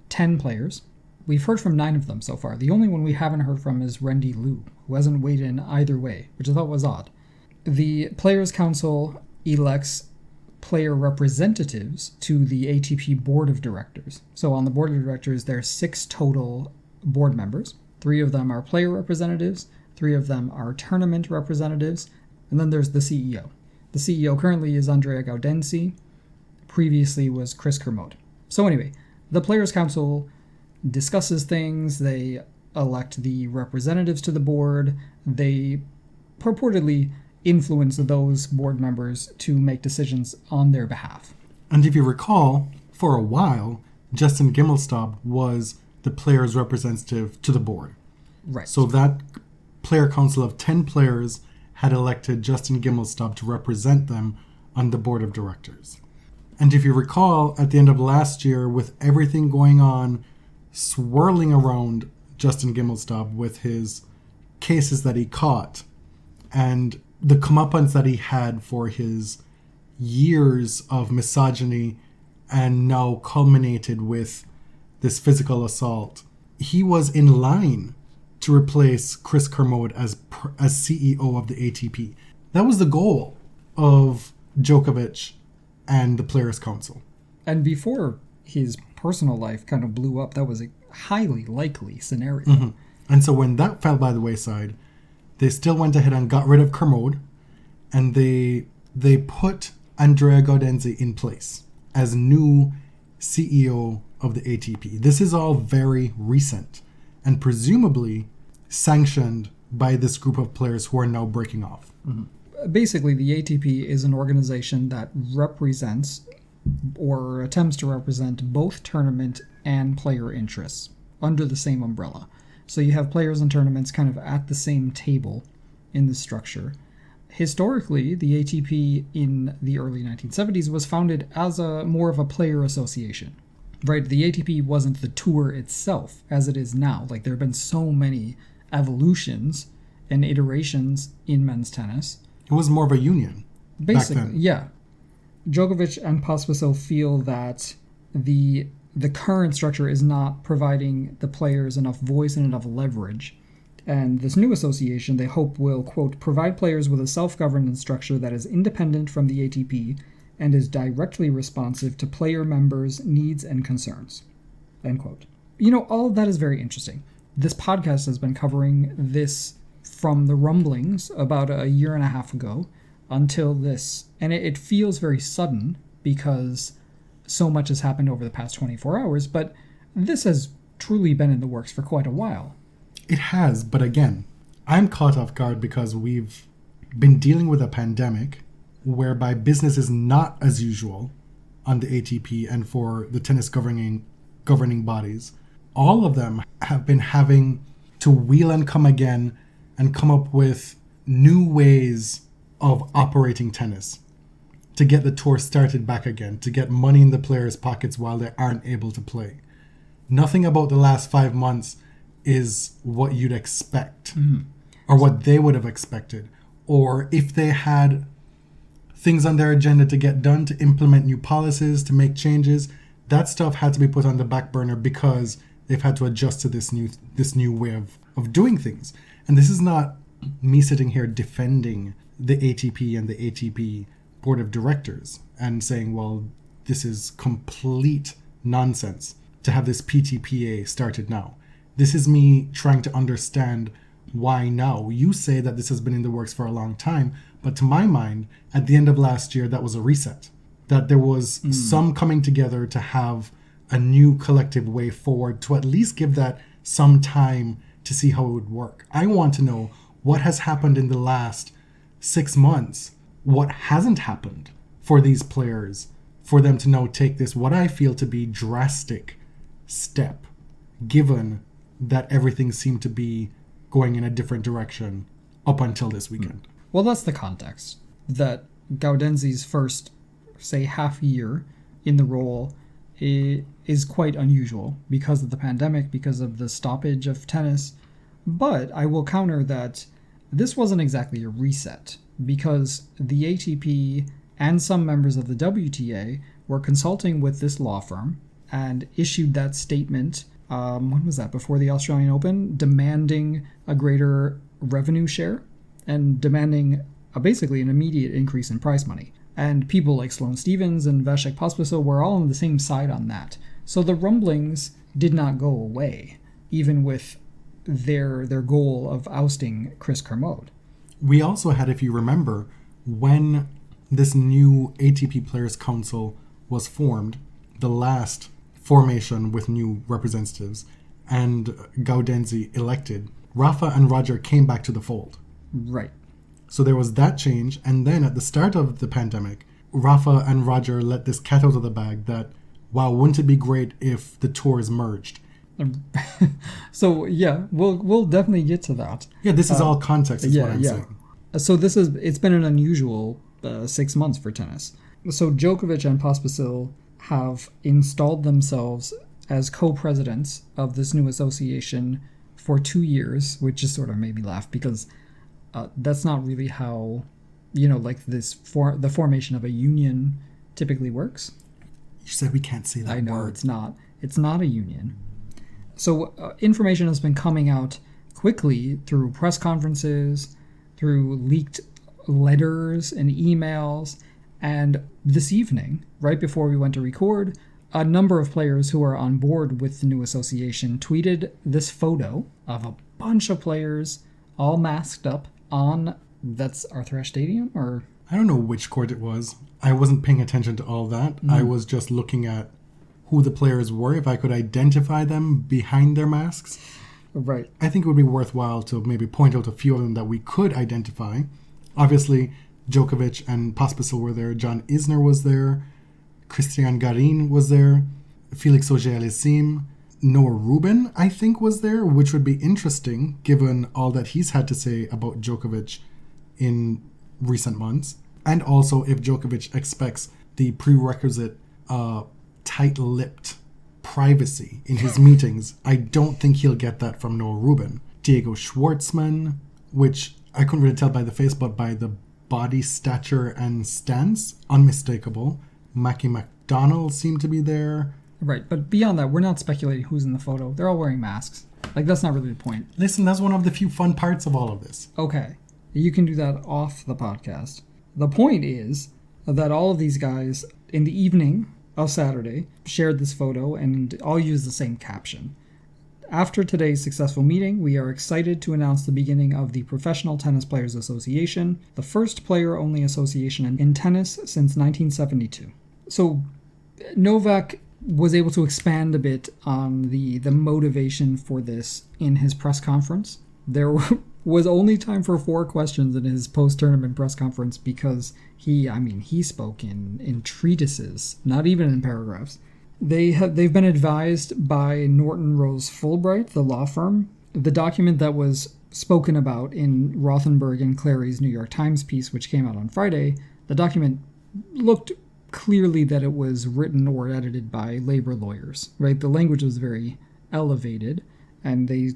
10 players. We've heard from 9 of them so far. The only one we haven't heard from is Rendy Liu, who hasn't weighed in either way, which I thought was odd. The Players' Council elects player representatives to the ATP Board of Directors. So on the Board of Directors, there are 6 total board members. 3 of them are player representatives, 3 of them are tournament representatives, and then there's the CEO. The CEO currently is Andrea Gaudenzi, previously was Chris Kermode. So anyway, the Players' Council discusses things, they elect the representatives to the board, they purportedly influence those board members to make decisions on their behalf. And if you recall, for a while, Justin Gimelstob was the players' representative to the board. Right. So that player council of 10 players had elected Justin Gimelstob to represent them on the board of directors. And if you recall, at the end of last year, with everything going on, swirling around Justin Gimelstob with his cases that he caught, and the comeuppance that he had for his years of misogyny and now culminated with this physical assault, he was in line to replace Chris Kermode as CEO of the ATP. That was the goal of Djokovic and the Players' Council. And before his personal life kind of blew up, that was a highly likely scenario. Mm-hmm. And so when that fell by the wayside, they still went ahead and got rid of Kermode, and they put Andrea Gaudenzi in place as new CEO of the ATP. This is all very recent and presumably sanctioned by this group of players who are now breaking off. Mm-hmm. Basically, the ATP is an organization that represents or attempts to represent both tournament and player interests under the same umbrella. So you have players and tournaments kind of at the same table in the structure. Historically, the ATP in the early 1970s was founded as more of a player association. Right, the ATP wasn't the tour itself as it is now. Like, there have been so many evolutions and iterations in men's tennis. It was more of a union. Basically, back then. yeah. Djokovic and Pospisil feel that the current structure is not providing the players enough voice and enough leverage. And this new association, they hope, will, quote, provide players with a self-governance structure that is independent from the ATP and is directly responsive to player members' needs and concerns, end quote. You know, all of that is very interesting. This podcast has been covering this from the rumblings about a year and a half ago until this. And it feels very sudden because so much has happened over the past 24 hours, but this has truly been in the works for quite a while. It has, but again, I'm caught off guard because we've been dealing with a pandemic whereby business is not as usual on the ATP and for the tennis governing bodies. All of them have been having to wheel and come again and come up with new ways of operating tennis to get the tour started back again, to get money in the players' pockets while they aren't able to play. Nothing about the last 5 months is what you'd expect, or what they would have expected, or if they had things on their agenda to get done, to implement new policies, to make changes, that stuff had to be put on the back burner because they've had to adjust to this new way of doing things. And this is not me sitting here defending the ATP and the ATP board of directors and saying, well, this is complete nonsense to have this PTPA started now. This is me trying to understand why now. You say that this has been in the works for a long time, but to my mind, at the end of last year, that was a reset. That there was some coming together to have a new collective way forward, to at least give that some time to see how it would work. I want to know what has happened in the last 6 months, what hasn't happened for these players, for them to now take this, what I feel to be drastic step, given that everything seemed to be going in a different direction up until this weekend. Well, that's the context. That Gaudenzi's first, say, half year in the role is quite unusual because of the pandemic, because of the stoppage of tennis. But I will counter that this wasn't exactly a reset, because the ATP and some members of the WTA were consulting with this law firm and issued that statement, when was that, before the Australian Open, demanding a greater revenue share and demanding basically an immediate increase in prize money. And people like Sloane Stephens and Vasek Pospisil were all on the same side on that. So the rumblings did not go away, even with their goal of ousting Chris Kermode. We also had, if you remember, when this new ATP Players Council was formed, the last formation with new representatives, and Gaudenzi elected, Rafa and Roger came back to the fold. Right. So there was that change, and then at the start of the pandemic, Rafa and Roger let this cat out of the bag that, wow, wouldn't it be great if the tours merged? So yeah, we'll definitely get to that. Yeah, this is all context, is what I'm saying. So it's been an unusual 6 months for tennis. So Djokovic and Pospisil have installed themselves as co-presidents of this new association for 2 years, which just sort of made me laugh because that's not really how, like the formation of a union typically works. You said we can't say that word. I know, it's not. It's not a union. So information has been coming out quickly through press conferences, through leaked letters and emails, and this evening, right before we went to record, a number of players who are on board with the new association tweeted this photo of a bunch of players all masked up on, that's Arthur Ashe Stadium, or? I don't know which court it was. I wasn't paying attention to all that. I was just looking at who the players were, if I could identify them behind their masks. Right. I think it would be worthwhile to maybe point out a few of them that we could identify. Obviously, Djokovic and Pospisil were there. John Isner was there. Christian Garin was there. Felix Auger-Aliassime. Noah Rubin, I think, was there, which would be interesting given all that he's had to say about Djokovic in recent months. And also if Djokovic expects the prerequisite tight-lipped privacy in his meetings. I don't think he'll get that from Noah Rubin. Diego Schwartzman, which I couldn't really tell by the face, but by the body stature and stance, unmistakable. Mackie McDonald seemed to be there. Right, but beyond that, we're not speculating who's in the photo. They're all wearing masks. Like, that's not really the point. Listen, that's one of the few fun parts of all of this. Okay, you can do that off the podcast. The point is that all of these guys, in the evening of Saturday, shared this photo and all used the same caption. After today's successful meeting, we are excited to announce the beginning of the Professional Tennis Players Association, the first player-only association in tennis since 1972. So Novak was able to expand a bit on the motivation for this in his press conference. There was only time for 4 questions in his post-tournament press conference because he spoke in treatises, not even in paragraphs. They've been advised by Norton Rose Fulbright, the law firm. The document that was spoken about in Rothenberg and Clary's New York Times piece, which came out on Friday, the document looked clearly that it was written or edited by labor lawyers, right? The language was very elevated, and they...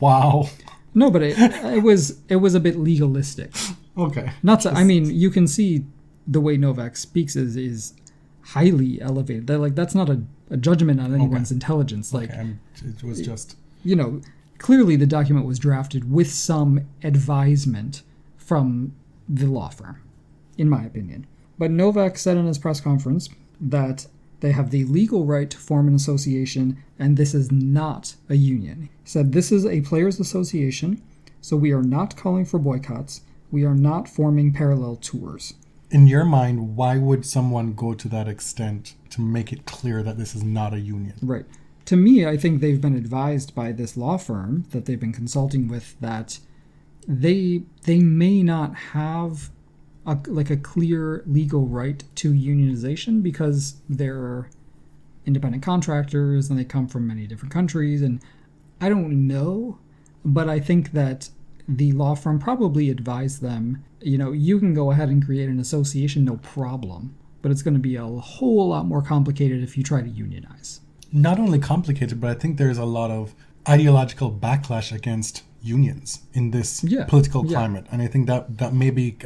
Wow. No, but it was a bit legalistic. Okay. Not to, you can see the way Novak speaks is highly elevated. That's not a judgment on anyone's intelligence. Like, it was just... clearly the document was drafted with some advisement from the law firm, in my opinion. But Novak said in his press conference, that they have the legal right to form an association, and this is not a union. He said, this is a players' association, so we are not calling for boycotts. We are not forming parallel tours. In your mind, why would someone go to that extent to make it clear that this is not a union? Right. To me, I think they've been advised by this law firm that they've been consulting with that they may not have a clear legal right to unionization because they're independent contractors and they come from many different countries. And I don't know, but I think that the law firm probably advised them, you can go ahead and create an association, no problem, but it's going to be a whole lot more complicated if you try to unionize. Not only complicated, but I think there's a lot of ideological backlash against unions in this political climate. And I think that may be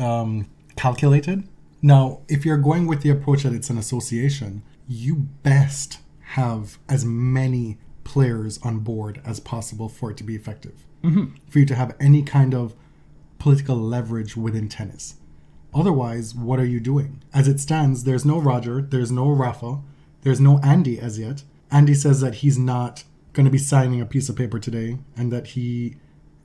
calculated. Now, if you're going with the approach that it's an association, you best have as many players on board as possible for it to be effective. Mm-hmm. For you to have any kind of political leverage within tennis. Otherwise, what are you doing? As it stands, there's no Roger, there's no Rafa, there's no Andy as yet. Andy says that he's not going to be signing a piece of paper today and that he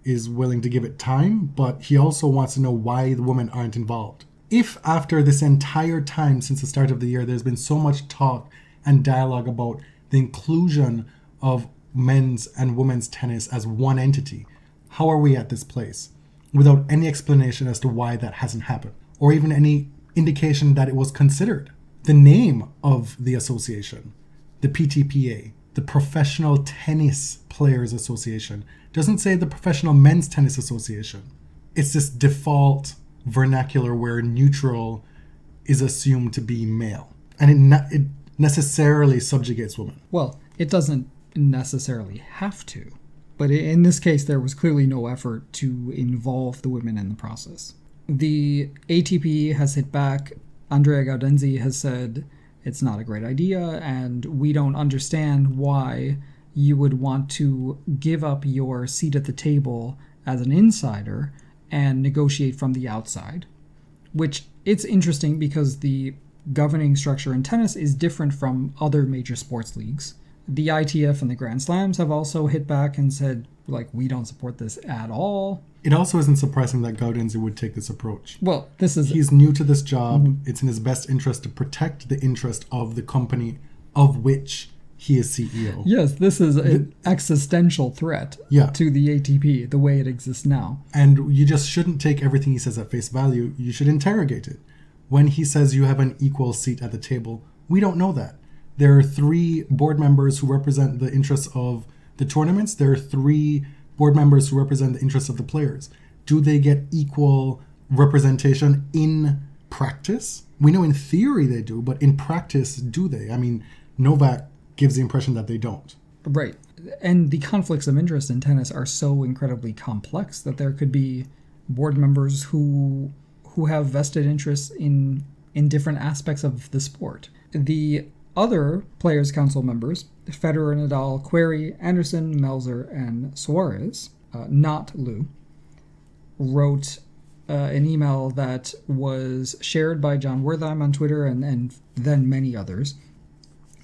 is willing to give it time, but he also wants to know why the women aren't involved. If after this entire time since the start of the year, there's been so much talk and dialogue about the inclusion of men's and women's tennis as one entity, how are we at this place? Without any explanation as to why that hasn't happened, or even any indication that it was considered. The name of the association, the PTPA, the Professional Tennis Players Association, doesn't say the Professional Men's Tennis Association. It's this default vernacular where neutral is assumed to be male. And it necessarily subjugates women. Well, it doesn't necessarily have to. But in this case, there was clearly no effort to involve the women in the process. The ATP has hit back. Andrea Gaudenzi has said it's not a great idea, and we don't understand why you would want to give up your seat at the table as an insider and negotiate from the outside. Which, it's interesting because the governing structure in tennis is different from other major sports leagues. The ITF and the Grand Slams have also hit back and said, we don't support this at all. It also isn't surprising that Gaudenzi would take this approach. Well, he's new to this job. Mm-hmm. It's in his best interest to protect the interest of the company of which he is CEO. Yes, this is an existential threat to the ATP, the way it exists now. And you just shouldn't take everything he says at face value. You should interrogate it. When he says you have an equal seat at the table, we don't know that. There are 3 board members who represent the interests of the tournaments. There are 3 board members who represent the interests of the players. Do they get equal representation in practice? We know in theory they do, but in practice, do they? I mean, Novak gives the impression that they don't. Right. And the conflicts of interest in tennis are so incredibly complex that there could be board members who have vested interests in different aspects of the sport. The other Players' Council members, Federer, Nadal, Querrey, Anderson, Melzer, and Suarez, not Lou, wrote an email that was shared by John Wertheim on Twitter and then many others,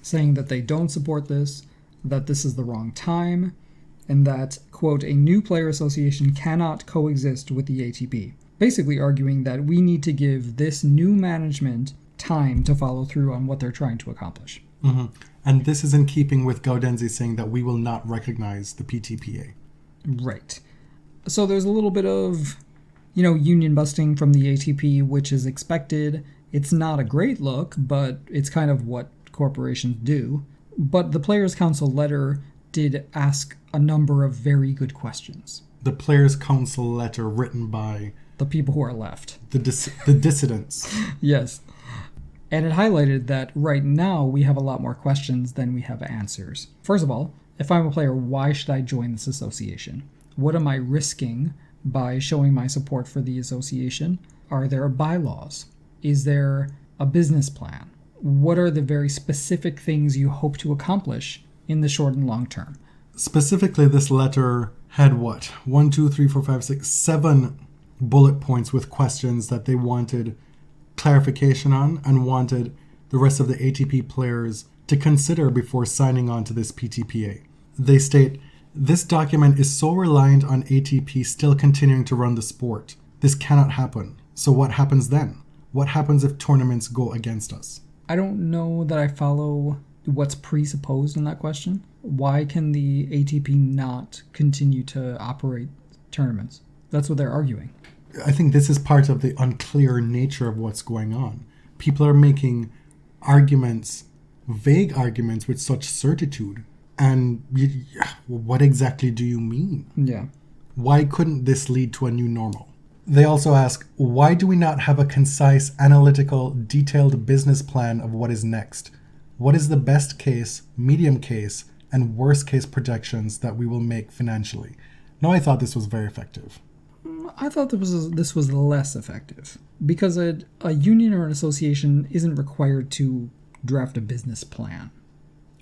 saying that they don't support this, that this is the wrong time, and that, quote, a new player association cannot coexist with the ATP. Basically arguing that we need to give this new management time to follow through on what they're trying to accomplish. Mm-hmm. And this is in keeping with Gaudenzi saying that we will not recognize the PTPA. Right. So there's a little bit of, union busting from the ATP, which is expected. It's not a great look, but it's kind of what corporations do. But the Players' Council letter did ask a number of very good questions. The Players' Council letter written by the people who are left. The dissidents. Yes. And it highlighted that right now we have a lot more questions than we have answers. First of all, if I'm a player, why should I join this association? What am I risking by showing my support for the association? Are there bylaws? Is there a business plan? What are the very specific things you hope to accomplish in the short and long term? Specifically, this letter had 7 bullet points with questions that they wanted clarification on and wanted the rest of the ATP players to consider before signing on to this PTPA. They state, "This document is so reliant on ATP still continuing to run the sport. This cannot happen. So what happens then? What happens if tournaments go against us?" I don't know that I follow what's presupposed in that question. Why can the ATP not continue to operate tournaments? That's what they're arguing. I think this is part of the unclear nature of what's going on. People are making arguments, vague arguments with such certitude. And what exactly do you mean? Yeah. Why couldn't this lead to a new normal? They also ask, why do we not have a concise, analytical, detailed business plan of what is next? What is the best case, medium case, and worst case projections that we will make financially? Now, I thought this was very effective. I thought this was less effective because a union or an association isn't required to draft a business plan.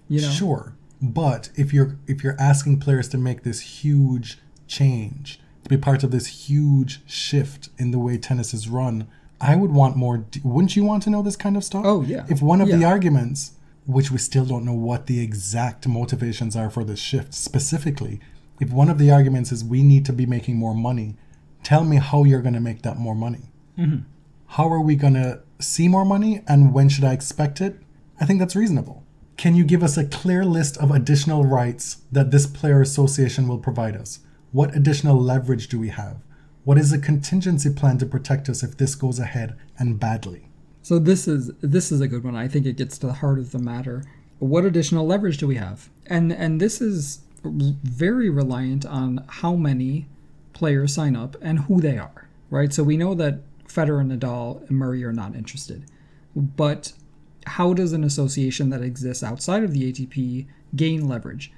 You know? Sure, but if you're asking players to make this huge change, to be part of this huge shift in the way tennis is run, I would want more. Wouldn't you want to know this kind of stuff? Oh, yeah. If one of the arguments, which we still don't know what the exact motivations are for this shift specifically, if one of the arguments is we need to be making more money, tell me how you're going to make that more money. Mm-hmm. How are we going to see more money, and when should I expect it? I think that's reasonable. Can you give us a clear list of additional rights that this player association will provide us? What additional leverage do we have? What is a contingency plan to protect us if this goes ahead and badly? So this is a good one. I think it gets to the heart of the matter. What additional leverage do we have? And this is very reliant on how many players sign up and who they are, right? So we know that Federer, Nadal, and Murray are not interested. But how does an association that exists outside of the ATP gain leverage?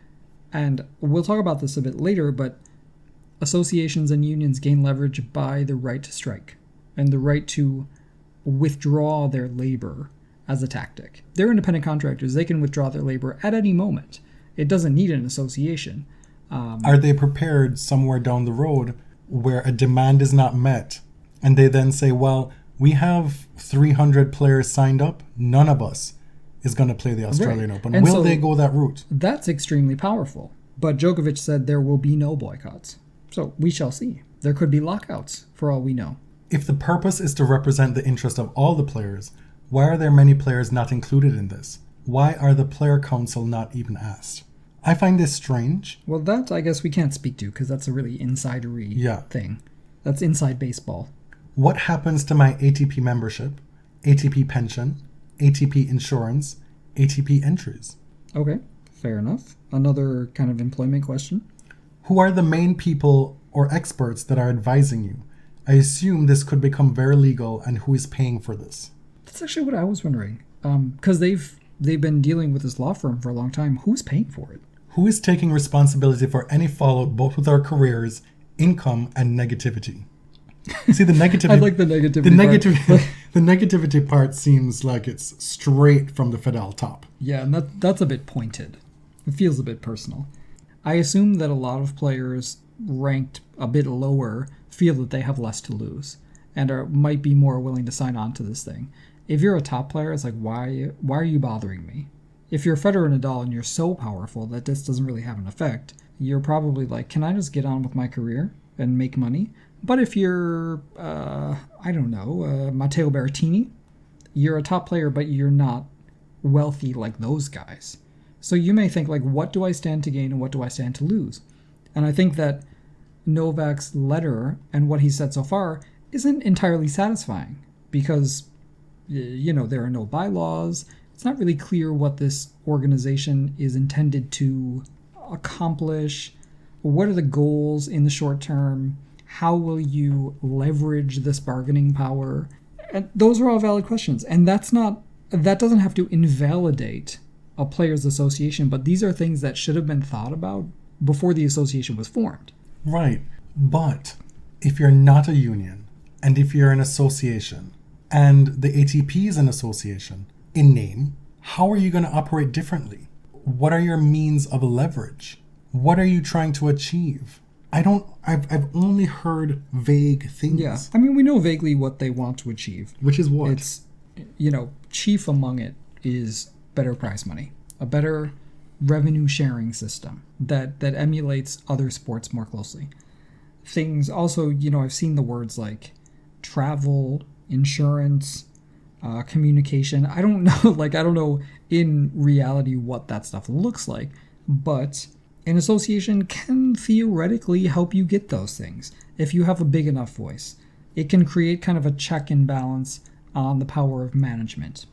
And we'll talk about this a bit later, but associations and unions gain leverage by the right to strike and the right to withdraw their labor as a tactic. They're independent contractors. They can withdraw their labor at any moment. It doesn't need an association. Are they prepared somewhere down the road where a demand is not met and they then say, well, we have 300 players signed up. None of us is going to play the Australian Open. And Will so they go that route? That's extremely powerful. But Djokovic said there will be no boycotts. So we shall see. There could be lockouts for all we know. If the purpose is to represent the interest of all the players, why are there many players not included in this? Why are the Player Council not even asked? I find this strange. Well, that I guess we can't speak to because that's a really insidery thing. That's inside baseball. What happens to my ATP membership, ATP pension, ATP insurance, ATP entries? Okay, fair enough. Another kind of employment question. Who are the main people or experts that are advising you? I assume this could become very legal, and who is paying for this? That's actually what I was wondering. Because they've been dealing with this law firm for a long time. Who's paying for it? Who is taking responsibility for any fallout both with our careers, income, and negativity? See, the negativity. I like the negativity. The negativity part seems like it's straight from the Federal top. Yeah, and that's a bit pointed. It feels a bit personal. I assume that a lot of players ranked a bit lower feel that they have less to lose and might be more willing to sign on to this thing. If you're a top player, it's like, why are you bothering me? If you're Federer and Nadal and you're so powerful that this doesn't really have an effect, you're probably like, can I just get on with my career and make money? But if you're, Matteo Berrettini, you're a top player, but you're not wealthy like those guys. So you may think, like, what do I stand to gain and what do I stand to lose? And I think that Novak's letter and what he said so far isn't entirely satisfying because, there are no bylaws. It's not really clear what this organization is intended to accomplish. What are the goals in the short term? How will you leverage this bargaining power? And those are all valid questions. And that doesn't have to invalidate a players' association, but these are things that should have been thought about before the association was formed. Right. But if you're not a union, and if you're an association, and the ATP is an association, in name, how are you going to operate differently? What are your means of leverage? What are you trying to achieve? I've only heard vague things. Yeah. I mean, we know vaguely what they want to achieve. Which is what? It's chief among it is better prize money, a better revenue sharing system that emulates other sports more closely. Things also, I've seen the words like travel, insurance, communication. I don't know, I don't know in reality what that stuff looks like, but an association can theoretically help you get those things if you have a big enough voice. It can create kind of a check and balance on the power of management.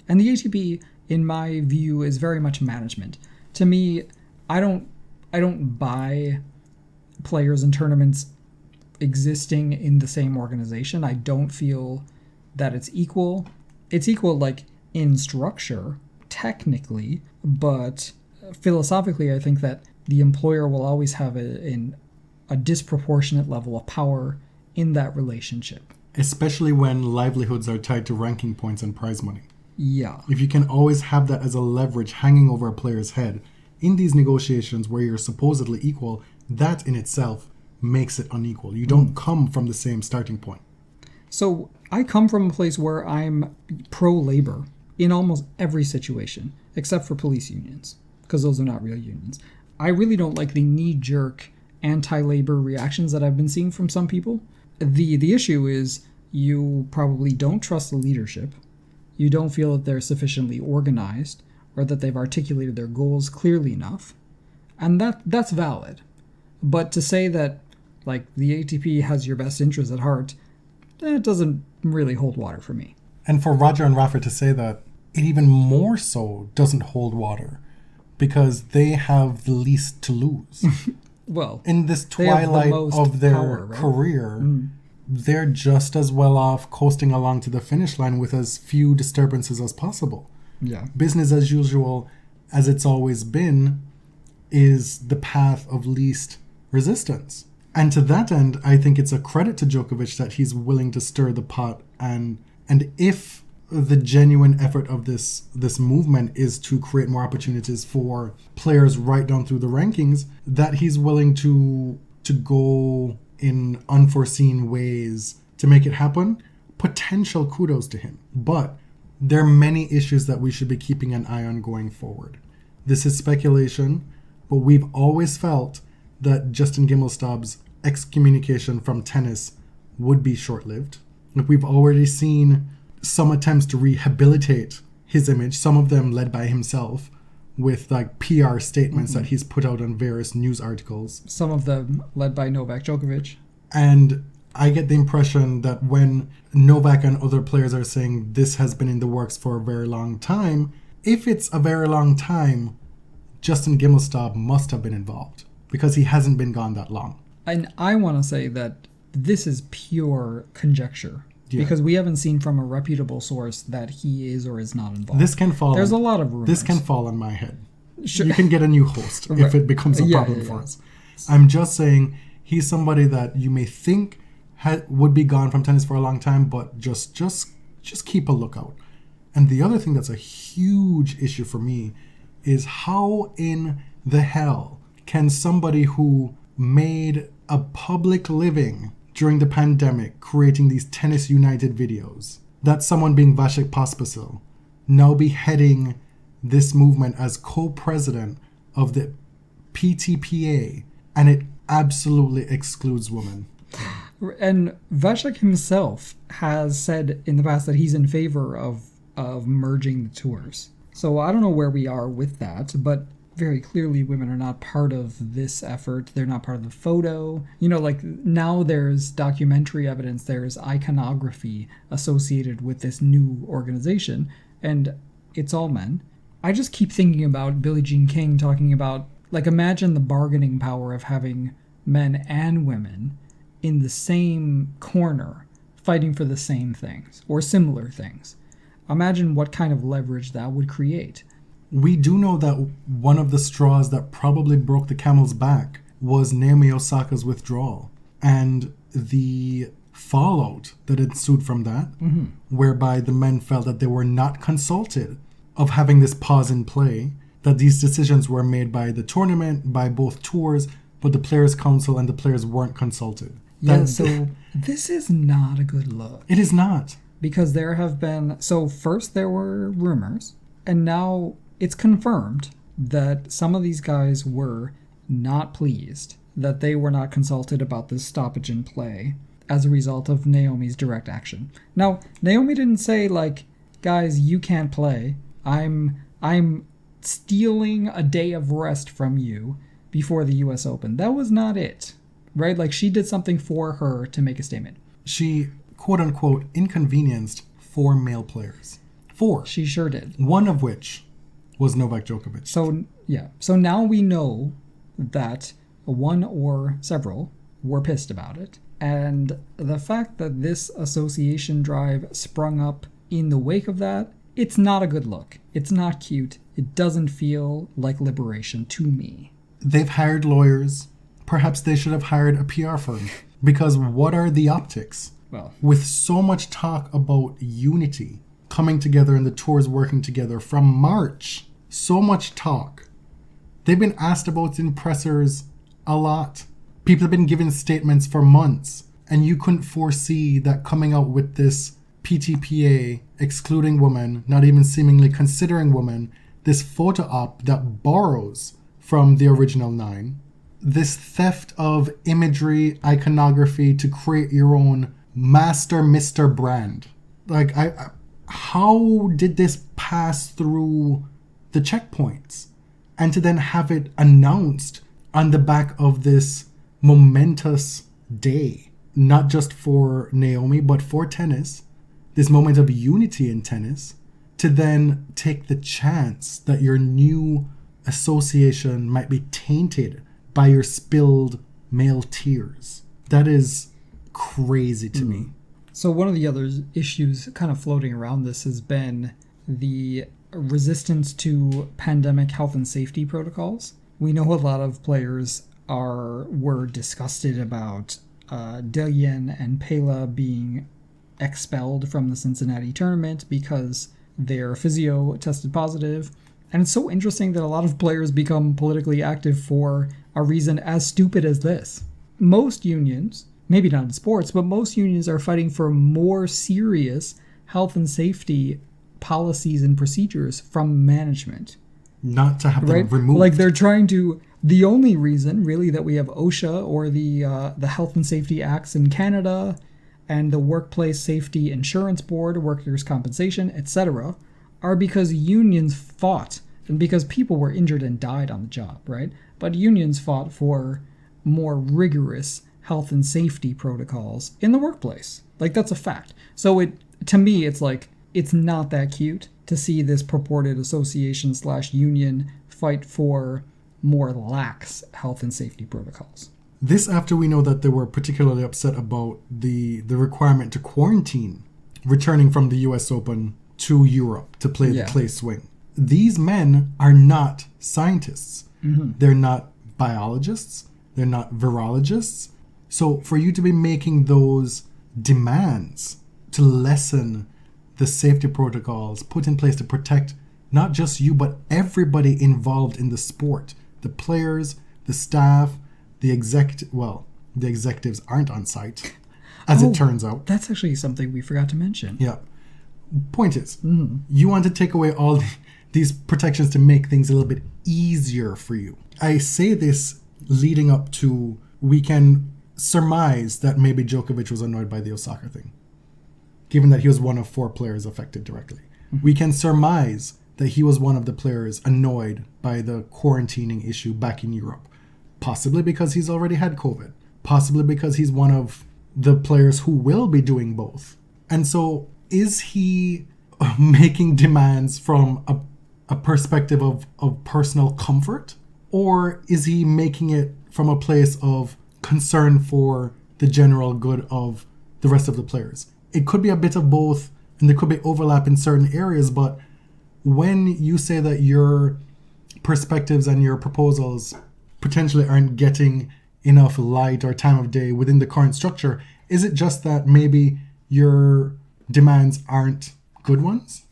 And the ATP, in my view, is very much management. To me, I don't buy players and tournaments existing in the same organization. I don't feel that it's equal. It's equal in structure, technically, but philosophically, I think that the employer will always have a disproportionate level of power in that relationship. Especially when livelihoods are tied to ranking points and prize money. Yeah. If you can always have that as a leverage hanging over a player's head in these negotiations where you're supposedly equal, that in itself makes it unequal. You don't come from the same starting point. So I come from a place where I'm pro-labor in almost every situation, except for police unions, because those are not real unions. I really don't like the knee-jerk anti-labor reactions that I've been seeing from some people. The issue is you probably don't trust the leadership. You don't feel that they're sufficiently organized or that they've articulated their goals clearly enough. And that's valid. But to say that the ATP has your best interest at heart, that doesn't really hold water for me. And for Roger and Rafa to say that, it even more so doesn't hold water because they have the least to lose. Well, in this twilight of their power, right? career, they're just as well off coasting along to the finish line with as few disturbances as possible. Yeah. Business as usual, as it's always been, is the path of least resistance. And to that end, I think it's a credit to Djokovic that he's willing to stir the pot, and if the genuine effort of this movement is to create more opportunities for players right down through the rankings, that he's willing to go in unforeseen ways to make it happen, potential kudos to him. But there are many issues that we should be keeping an eye on going forward. This is speculation, but we've always felt that Justin Gimelstob's excommunication from tennis would be short-lived. We've already seen some attempts to rehabilitate his image, some of them led by himself, with PR statements that he's put out on various news articles. Some of them led by Novak Djokovic. And I get the impression that when Novak and other players are saying this has been in the works for a very long time, if it's a very long time, Justin Gimelstob must have been involved because he hasn't been gone that long. And I want to say that this is pure conjecture. Yeah. Because we haven't seen from a reputable source that he is or is not involved. This can fall. There's a lot of rumors. This can fall on my head. Sure. You can get a new host Right. if it becomes a problem for us. I'm just saying he's somebody that you may think would be gone from tennis for a long time, but just keep a lookout. And the other thing that's a huge issue for me is how in the hell can somebody who made a public living during the pandemic creating these Tennis United videos, that someone being Vasek Pospisil, now be heading this movement as co-president of the PTPA, and it absolutely excludes women. And Vasek himself has said in the past that he's in favor of merging the tours. So I don't know where we are with that, but very clearly women are not part of this effort. They're not part of the photo. Now there's documentary evidence, there's iconography associated with this new organization, and it's all men. I just keep thinking about Billie Jean King talking about, imagine the bargaining power of having men and women in the same corner fighting for the same things or similar things. Imagine what kind of leverage that would create. We do know that one of the straws that probably broke the camel's back was Naomi Osaka's withdrawal and the fallout that ensued from that, whereby the men felt that they were not consulted of having this pause in play, that these decisions were made by the tournament, by both tours, but the Players' Council and the players weren't consulted. Yeah, so this is not a good look. It is not. because there have been... So first there were rumors, and now it's confirmed that some of these guys were not pleased that they were not consulted about this stoppage in play as a result of Naomi's direct action. Now, Naomi didn't say, like, guys, you can't play. I'm stealing a day of rest from you before the US Open. That was not it, right? Like, she did something for her to make a statement. She, quote-unquote, inconvenienced 4 male players. 4. She sure did. One of which was Novak Djokovic. So, yeah. So now we know that one or several were pissed about it. And the fact that this association drive sprung up in the wake of that, it's not a good look. It's not cute. It doesn't feel like liberation to me. They've hired lawyers. Perhaps they should have hired a PR firm. Because what are the optics? Well, with so much talk about unity, coming together and the tours working together from March, so much talk. They've been asked about in pressers a lot. People have been given statements for months, and you couldn't foresee that coming out with this PTPA excluding women, not even seemingly considering women, this photo op that borrows from the original 9, this theft of imagery, iconography to create your own Master Mr. brand. Like, how did this pass through the checkpoints? And to then have it announced on the back of this momentous day, not just for Naomi, but for tennis, this moment of unity in tennis, to then take the chance that your new association might be tainted by your spilled male tears. That is crazy to me. So one of the other issues kind of floating around this has been the resistance to pandemic health and safety protocols. We know a lot of players were disgusted about Delyen and Pela being expelled from the Cincinnati tournament because their physio tested positive. And it's so interesting that a lot of players become politically active for a reason as stupid as this. Most unions, maybe not in sports, but most unions are fighting for more serious health and safety policies and procedures from management. Not to have them removed. Like, they're trying to... The only reason, really, that we have OSHA or the Health and Safety Acts in Canada and the Workplace Safety Insurance Board, Workers' Compensation, etc., are because unions fought and because people were injured and died on the job, right? But unions fought for more rigorous health and safety protocols in the workplace. Like, that's a fact. So to me, it's like, it's not that cute to see this purported association/union fight for more lax health and safety protocols. This after we know that they were particularly upset about the requirement to quarantine returning from the US Open to Europe to play the clay swing. These men are not scientists. Mm-hmm. They're not biologists. They're not virologists. So for you to be making those demands to lessen the safety protocols put in place to protect not just you, but everybody involved in the sport, the players, the staff, the executives aren't on site, as it turns out. That's actually something we forgot to mention. Yeah. Point is, you want to take away all these protections to make things a little bit easier for you. I say this leading up to, we can surmise that maybe Djokovic was annoyed by the Osaka thing, given that he was one of 4 players affected directly. Mm-hmm. We can surmise that he was one of the players annoyed by the quarantining issue back in Europe, possibly because he's already had COVID, possibly because he's one of the players who will be doing both. And so is he making demands from a perspective of personal comfort, or is he making it from a place of concern for the general good of the rest of the players? It could be a bit of both, and there could be overlap in certain areas, but when you say that your perspectives and your proposals potentially aren't getting enough light or time of day within the current structure, is it just that maybe your demands aren't good ones?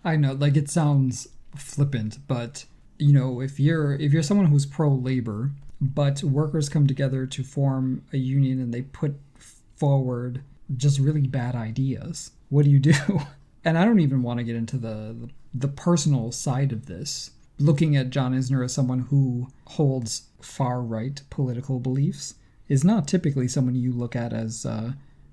I know, like, it sounds flippant, but you know, if you're someone who's pro-labor, but workers come together to form a union and they put forward just really bad ideas. What do you do? And I don't even want to get into the personal side of this. Looking at John Isner as someone who holds far-right political beliefs is not typically someone you look at as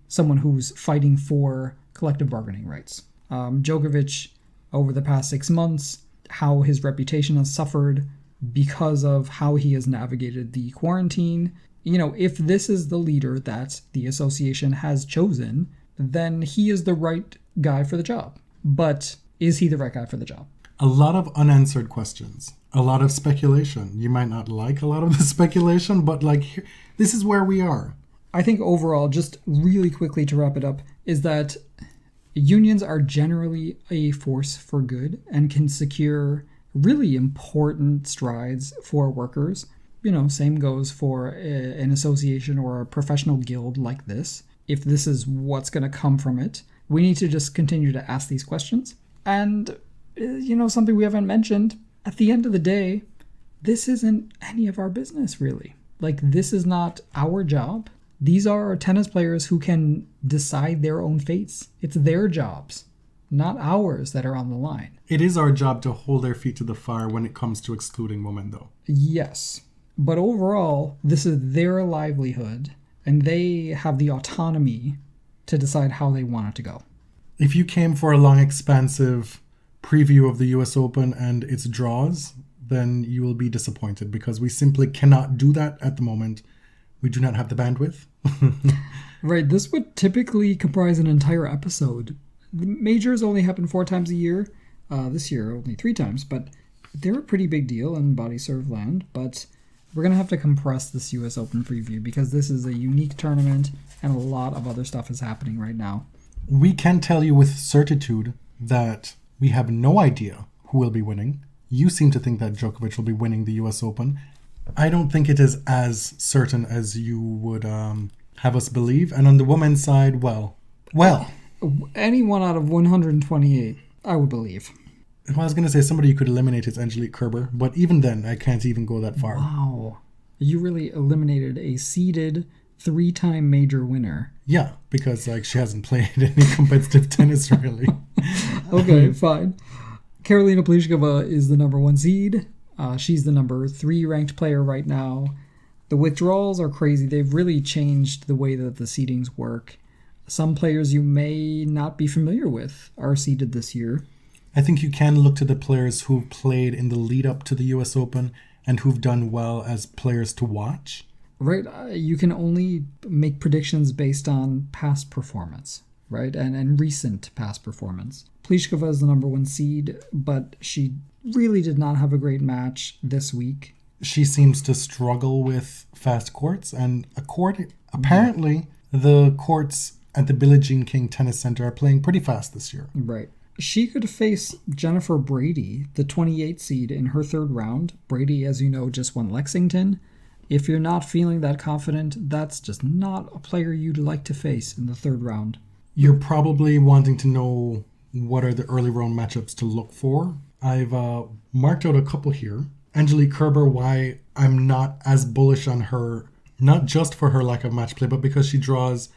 someone who's fighting for collective bargaining rights. Djokovic, over the past 6 months, how his reputation has suffered because of how he has navigated the quarantine. If this is the leader that the association has chosen, then he is the right guy for the job. But is he the right guy for the job? A lot of unanswered questions. A lot of speculation. You might not like a lot of the speculation, but this is where we are. I think overall, just really quickly to wrap it up, is that unions are generally a force for good and can secure really important strides for workers. Same goes for an association or a professional guild like this. If this is what's going to come from it, we need to just continue to ask these questions. And, something we haven't mentioned, at the end of the day, this isn't any of our business, really. This is not our job. These are tennis players who can decide their own fates. It's their jobs, not ours, that are on the line. It is our job to hold their feet to the fire when it comes to excluding women, though. Yes. But overall, this is their livelihood, and they have the autonomy to decide how they want it to go. If you came for a long, expansive preview of the US Open and its draws, then you will be disappointed because we simply cannot do that at the moment. We do not have the bandwidth. Right, this would typically comprise an entire episode. The majors only happen 4 times a year. This year, only 3 times, but they're a pretty big deal in body serve land. But we're going to have to compress this US Open preview because this is a unique tournament and a lot of other stuff is happening right now. We can tell you with certitude that we have no idea who will be winning. You seem to think that Djokovic will be winning the US Open. I don't think it is as certain as you would have us believe. And on the women's side, well. Any one out of 128, I would believe. If I was going to say somebody you could eliminate is Angelique Kerber, but even then, I can't even go that far. Wow. You really eliminated a seeded 3-time major winner. Yeah, because she hasn't played any competitive tennis, really. Okay, fine. Karolina Pliskova is the number 1 seed. She's the number 3 ranked player right now. The withdrawals are crazy. They've really changed the way that the seedings work. Some players you may not be familiar with are seeded this year. I think you can look to the players who've played in the lead up to the US Open and who've done well as players to watch. Right. You can only make predictions based on past performance, right? And recent past performance. Pliskova is the number 1 seed, but she really did not have a great match this week. She seems to struggle with fast courts, and apparently the courts at the Billie Jean King Tennis Center are playing pretty fast this year. Right. She could face Jennifer Brady, the 28th seed, in her 3rd round. Brady, as you know, just won Lexington. If you're not feeling that confident, that's just not a player you'd like to face in the 3rd round. You're probably wanting to know what are the early round matchups to look for. I've marked out a couple here. Angelique Kerber, why I'm not as bullish on her, not just for her lack of match play, but because she draws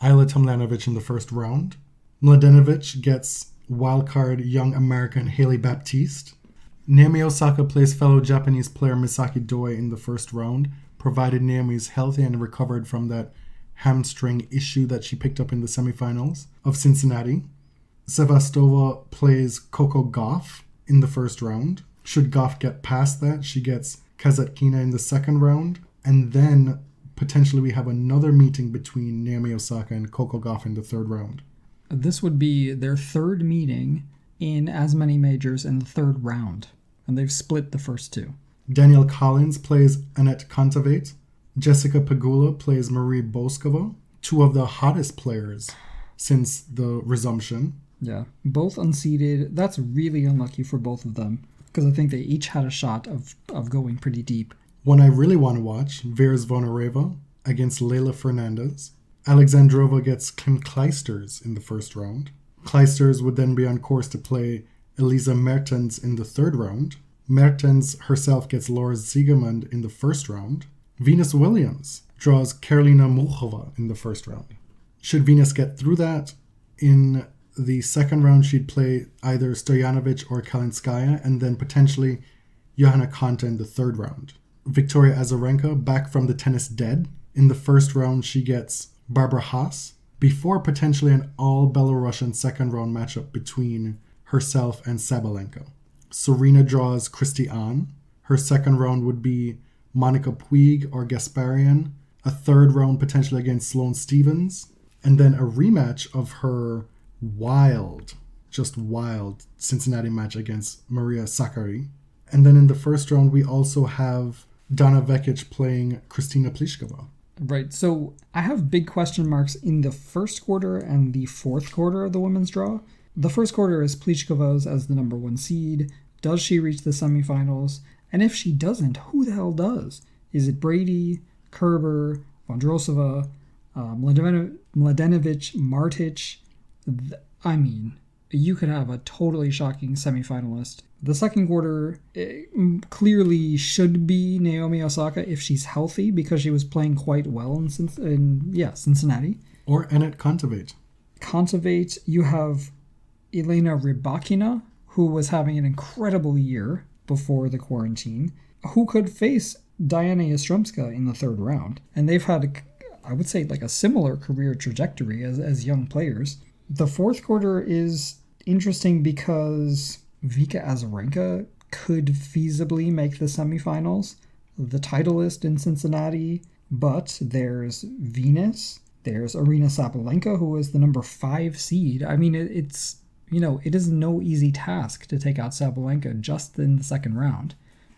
Ayla Tomljanovic in the 1st round. Mladenovic gets wildcard young American Haley Baptiste. Naomi Osaka plays fellow Japanese player Misaki Doi in the 1st round, provided Naomi is healthy and recovered from that hamstring issue that she picked up in the semifinals of Cincinnati. Sevastova plays Coco Gauff in the 1st round. Should Gauff get past that, she gets Kazatkina in the 2nd round. And then potentially we have another meeting between Naomi Osaka and Coco Gauff in the 3rd round. This would be their 3rd meeting in as many majors in the 3rd round. And they've split the first 2. Danielle Collins plays Annette Kontaveit. Jessica Pegula plays Marie Boskova. 2 of the hottest players since the resumption. Yeah, both unseeded. That's really unlucky for both of them because I think they each had a shot of going pretty deep. One I really want to watch, Vera Zvonareva against Leila Fernandez. Alexandrova gets Kim Clijsters in the 1st round. Clijsters would then be on course to play Elisa Mertens in the 3rd round. Mertens herself gets Laura Siegemund in the 1st round. Venus Williams draws Karolina Muchova in the 1st round. Should Venus get through that, in the second round she'd play either Stojanovic or Kalinskaya, and then potentially Johanna Konta in the third round. Victoria Azarenka, back from the tennis dead. In the first round, she gets Barbara Haas, before potentially an all-Belarusian second round matchup between herself and Sabalenka. Serena draws Christy Ahn. Her second round would be Monica Puig or Gasparian. A third round potentially against Sloane Stephens. And then a rematch of her wild Cincinnati match against Maria Sakkari. And then in the first round, we also have Dana Vekic playing Kristina Pliskova. Right, so I have big question marks in the first quarter and the fourth quarter of the women's draw. The first quarter is Pliskova's as the number 1 seed. Does she reach the semifinals? And if she doesn't, who the hell does? Is it Brady, Kerber, Vondrousova, Mladenovic, Martic? I mean, you could have a totally shocking semifinalist. The second quarter clearly should be Naomi Osaka if she's healthy, because she was playing quite well in Cincinnati. Or Anett Kontaveit. You have Elena Rybakina, who was having an incredible year before the quarantine, who could face Diana Yastremska in the third round. And they've had, I would say, like a similar career trajectory as young players. The fourth quarter is interesting because Vika Azarenka could feasibly make the semifinals, the titleist in Cincinnati, but there's Venus, there's Aryna Sabalenka, who is the number 5 seed. I mean, it is no easy task to take out Sabalenka just in the second round.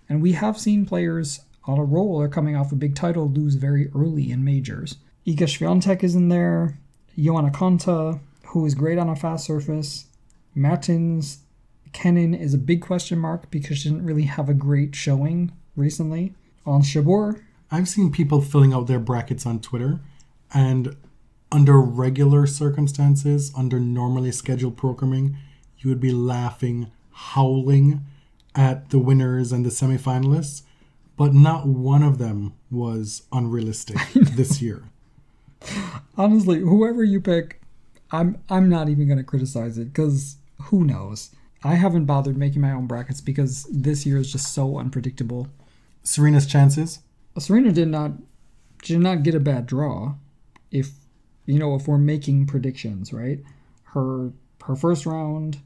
And we have seen players on a roll or coming off a big title lose very early in majors. Iga Swiatek is in there, Johanna Konta, who is great on a fast surface. Martins Kenin is a big question mark because she didn't really have a great showing recently. Ons Jabeur. I've seen people filling out their brackets on Twitter, and under regular circumstances, under normally scheduled programming, you would be laughing, howling at the winners and the semifinalists, but not one of them was unrealistic this year. Honestly, whoever you pick, I'm not even going to criticize it, because who knows? I haven't bothered making my own brackets because this year is just so unpredictable. Serena's chances? Serena did not get a bad draw. If we're making predictions, right? Her first round,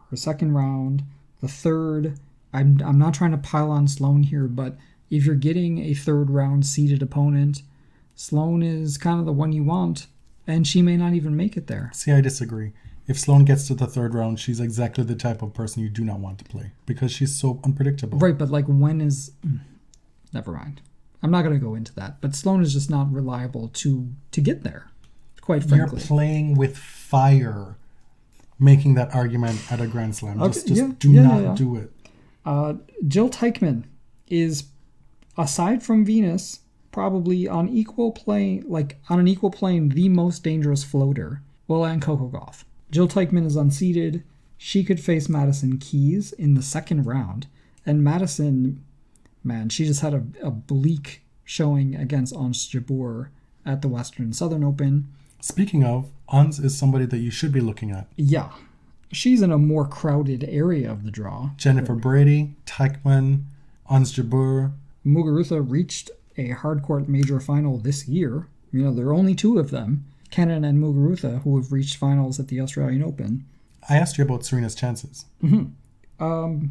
her second round, the third. I'm not trying to pile on Sloane here, but if you're getting a third round seeded opponent, Sloane is kind of the one you want, and she may not even make it there. See, I disagree. If Sloane gets to the third round, she's exactly the type of person you do not want to play because she's so unpredictable. Right, but like when is... Never mind. I'm not going to go into that, but Sloane is just not reliable to get there, quite frankly. You're playing with fire making that argument at a Grand Slam. Okay, Just do not do it. Jill Teichmann is, aside from Venus, probably on an equal plane, the most dangerous floater. Well, and Coco Gauff. Jill Teichmann is unseeded. She could face Madison Keys in the second round. And Madison, man, she just had a bleak showing against Ons Jabeur at the Western Southern Open. Speaking of, Ons is somebody that you should be looking at. Yeah. She's in a more crowded area of the draw. Jennifer Brady, Teichmann, Ons Jabeur. Muguruza reached a hardcourt major final this year. There are only 2 of them, Kenin and Muguruza, who have reached finals at the Australian Open. I asked you about Serena's chances. Mm-hmm.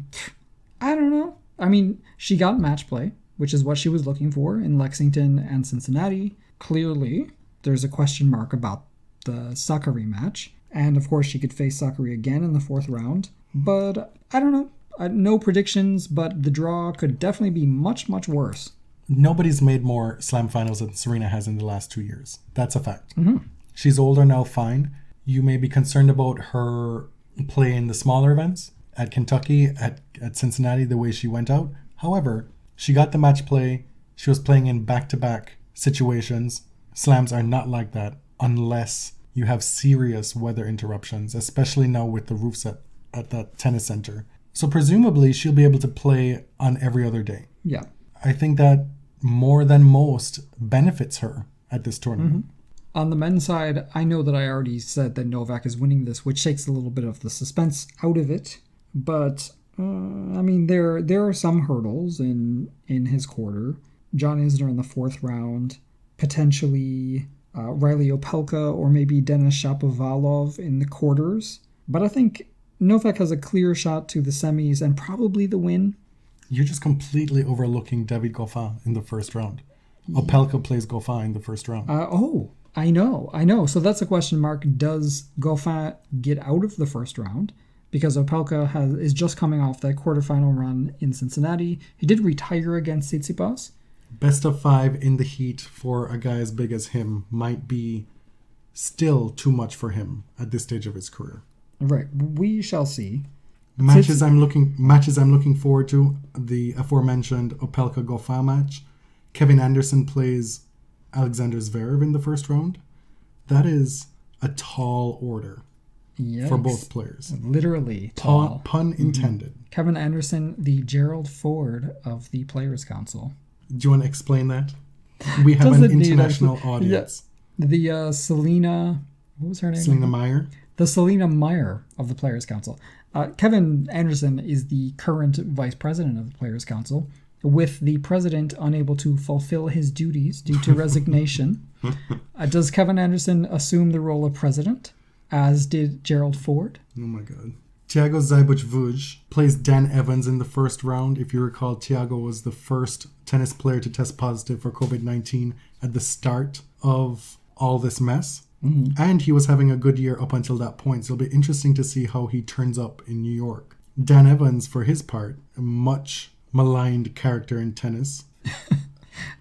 I don't know. I mean, she got match play, which is what she was looking for in Lexington and Cincinnati. Clearly, there's a question mark about the Sakkari match. And of course, she could face Sakkari again in the fourth round. But I don't know. No predictions, but the draw could definitely be much, much worse. Nobody's made more slam finals than Serena has in the last 2 years. That's a fact. Mm-hmm. She's older now, fine. You may be concerned about her play in the smaller events at Kentucky, at Cincinnati, the way she went out. However, she got the match play. She was playing in back-to-back situations. Slams are not like that unless you have serious weather interruptions, especially now with the roofs at the tennis center. So presumably she'll be able to play on every other day. Yeah. I think that more than most benefits her at this tournament. On the men's side, I know that I already said that Novak is winning this, which takes a little bit of the suspense out of it. But, there are some hurdles in his quarter. John Isner in the fourth round, potentially Riley Opelka or maybe Denis Shapovalov in the quarters. But I think Novak has a clear shot to the semis and probably the win. You're just completely overlooking David Goffin in the first round. Opelka plays Goffin in the first round. I know. So that's a question mark. Does Goffin get out of the first round? Because Opelka is just coming off that quarterfinal run in Cincinnati. He did retire against Tsitsipas. Best of 5 in the heat for a guy as big as him might be still too much for him at this stage of his career. Right. We shall see. Matches I'm looking forward to, the aforementioned Opelka Goffin match. Kevin Anderson plays Alexander Zverev in the first round. That is a tall order. Yikes. For both players. Literally tall. Pun intended. Kevin Anderson, the Gerald Ford of the Players Council. Do you want to explain that? We have an international audience. Yeah. The Selena, what was her name? Selena Meyer. The Selena Meyer of the Players Council. Kevin Anderson is the current vice president of the Players Council, with the president unable to fulfill his duties due to resignation. Does Kevin Anderson assume the role of president, as did Gerald Ford? Oh my God. Thiago Zajbuch plays Dan Evans in the first round. If you recall, Thiago was the first tennis player to test positive for COVID-19 at the start of all this mess. Mm-hmm. And he was having a good year up until that point. So it'll be interesting to see how he turns up in New York. Dan Evans, for his part, a much maligned character in tennis.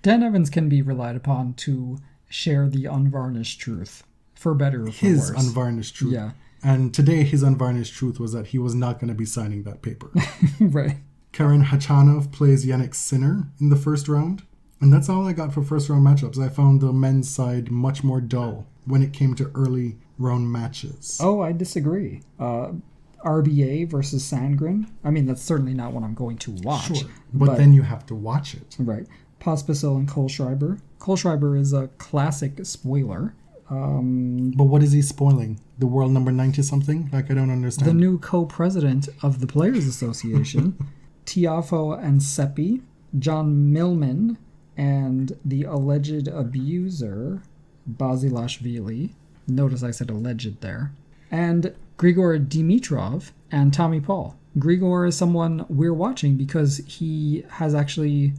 Dan Evans can be relied upon to share the unvarnished truth, for better or for worse. His unvarnished truth. Yeah. And today his unvarnished truth was that he was not going to be signing that paper. Right. Karen Khachanov plays Yannick Sinner in the first round. And that's all I got for first round matchups. I found the men's side much more dull when it came to early round matches. Oh, I disagree. RBA versus Sandgren. I mean, that's certainly not what I'm going to watch. Sure, but then you have to watch it. Right. Pospisil and Kohlschreiber. Kohlschreiber is a classic spoiler. But what is he spoiling? The world number 90-something? Like, I don't understand. The new co-president of the Players Association, Tiafo and Seppi, John Millman, and the alleged abuser, Basilashvili. Notice I said alleged there. And Grigor Dimitrov and Tommy Paul. Grigor is someone we're watching because he has actually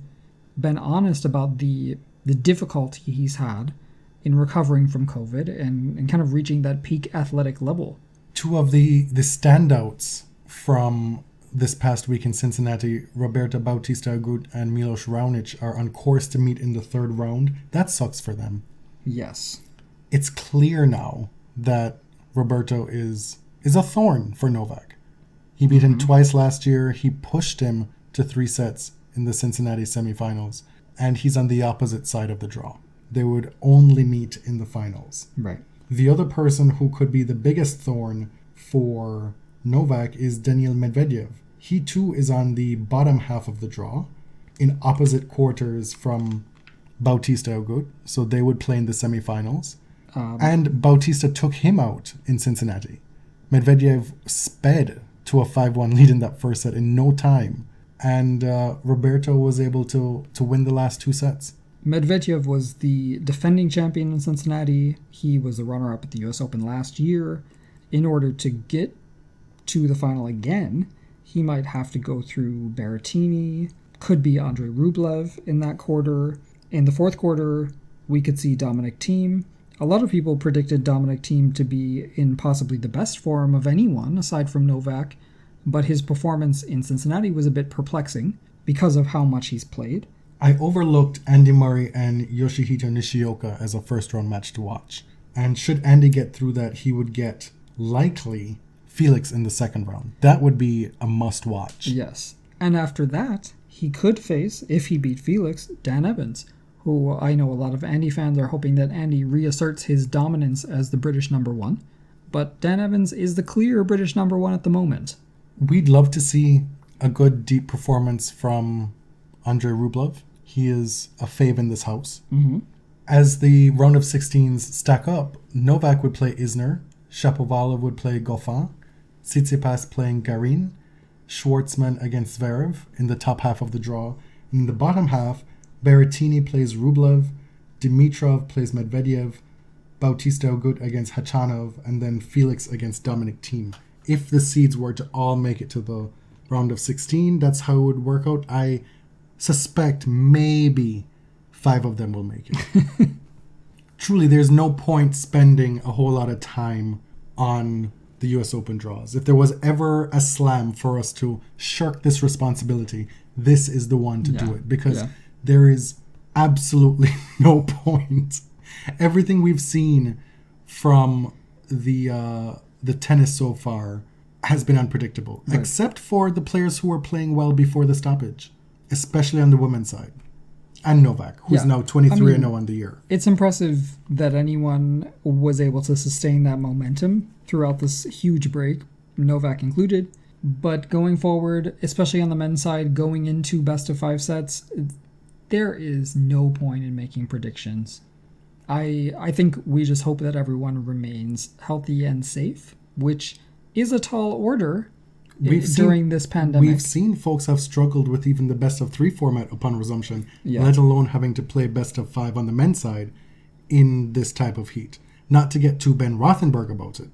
been honest about the difficulty he's had in recovering from COVID and kind of reaching that peak athletic level. Two of the standouts from this past week in Cincinnati, Roberto Bautista Agut and Milos Raonic, are on course to meet in the third round. That sucks for them. Yes. It's clear now that Roberto is a thorn for Novak. He beat him twice last year. He pushed him to 3 sets in the Cincinnati semifinals, and he's on the opposite side of the draw. They would only meet in the finals. Right. The other person who could be the biggest thorn for Novak is Daniil Medvedev. He too is on the bottom half of the draw, in opposite quarters from Bautista Agut, so they would play in the semifinals. And Bautista took him out in Cincinnati. Medvedev sped to a 5-1 lead in that first set in no time, and Roberto was able to win the last 2 sets. Medvedev was the defending champion in Cincinnati. He was the runner-up at the U.S. Open last year. In order to get to the final again, he might have to go through Berrettini, could be Andrei Rublev in that quarter. In the fourth quarter, we could see Dominic Thiem. A lot of people predicted Dominic Thiem to be in possibly the best form of anyone aside from Novak, but his performance in Cincinnati was a bit perplexing because of how much he's played. I overlooked Andy Murray and Yoshihito Nishioka as a first-round match to watch. And should Andy get through that, he would get, likely, Felix in the second round. That would be a must-watch. Yes. And after that, he could face, if he beat Felix, Dan Evans, who I know a lot of Andy fans are hoping that Andy reasserts his dominance as the British number 1. But Dan Evans is the clear British number 1 at the moment. We'd love to see a good, deep performance from Andrei Rublev. He is a fave in this house. Mm-hmm. As the round of 16s stack up, Novak would play Isner, Shapovalov would play Goffin, Tsitsipas playing Garin, Schwartzman against Zverev in the top half of the draw. In the bottom half, Berrettini plays Rublev, Dimitrov plays Medvedev, Bautista Agut against Khachanov, and then Felix against Dominic Thiem. If the seeds were to all make it to the round of 16, that's how it would work out. I suspect maybe 5 of them will make it. Truly, there's no point spending a whole lot of time on the US Open draws. If there was ever a slam for us to shirk this responsibility, this is the one to do it, because there is absolutely no point. Everything we've seen from the tennis so far has been unpredictable, except for the players who were playing well before the stoppage, especially on the women's side. And Novak, who's now 23-0 on the year. It's impressive that anyone was able to sustain that momentum throughout this huge break, Novak included. But going forward, especially on the men's side, going into best of 5 sets, there is no point in making predictions. I think we just hope that everyone remains healthy and safe, which is a tall order during this pandemic. We've seen folks have struggled with even the best of 3 format upon resumption, let alone having to play best of 5 on the men's side in this type of heat. Not to get too Ben Rothenberg about it,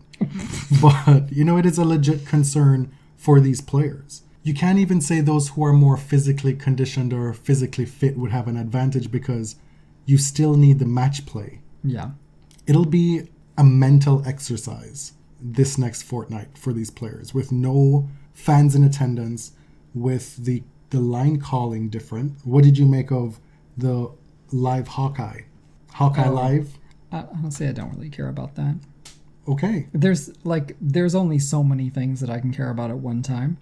but, it is a legit concern for these players. You can't even say those who are more physically conditioned or physically fit would have an advantage, because you still need the match play. Yeah. It'll be a mental exercise this next fortnight for these players, with no fans in attendance, with the line calling different. What did you make of the live Hawkeye Live? Honestly, I don't really care about that. Okay. There's only so many things that I can care about at one time.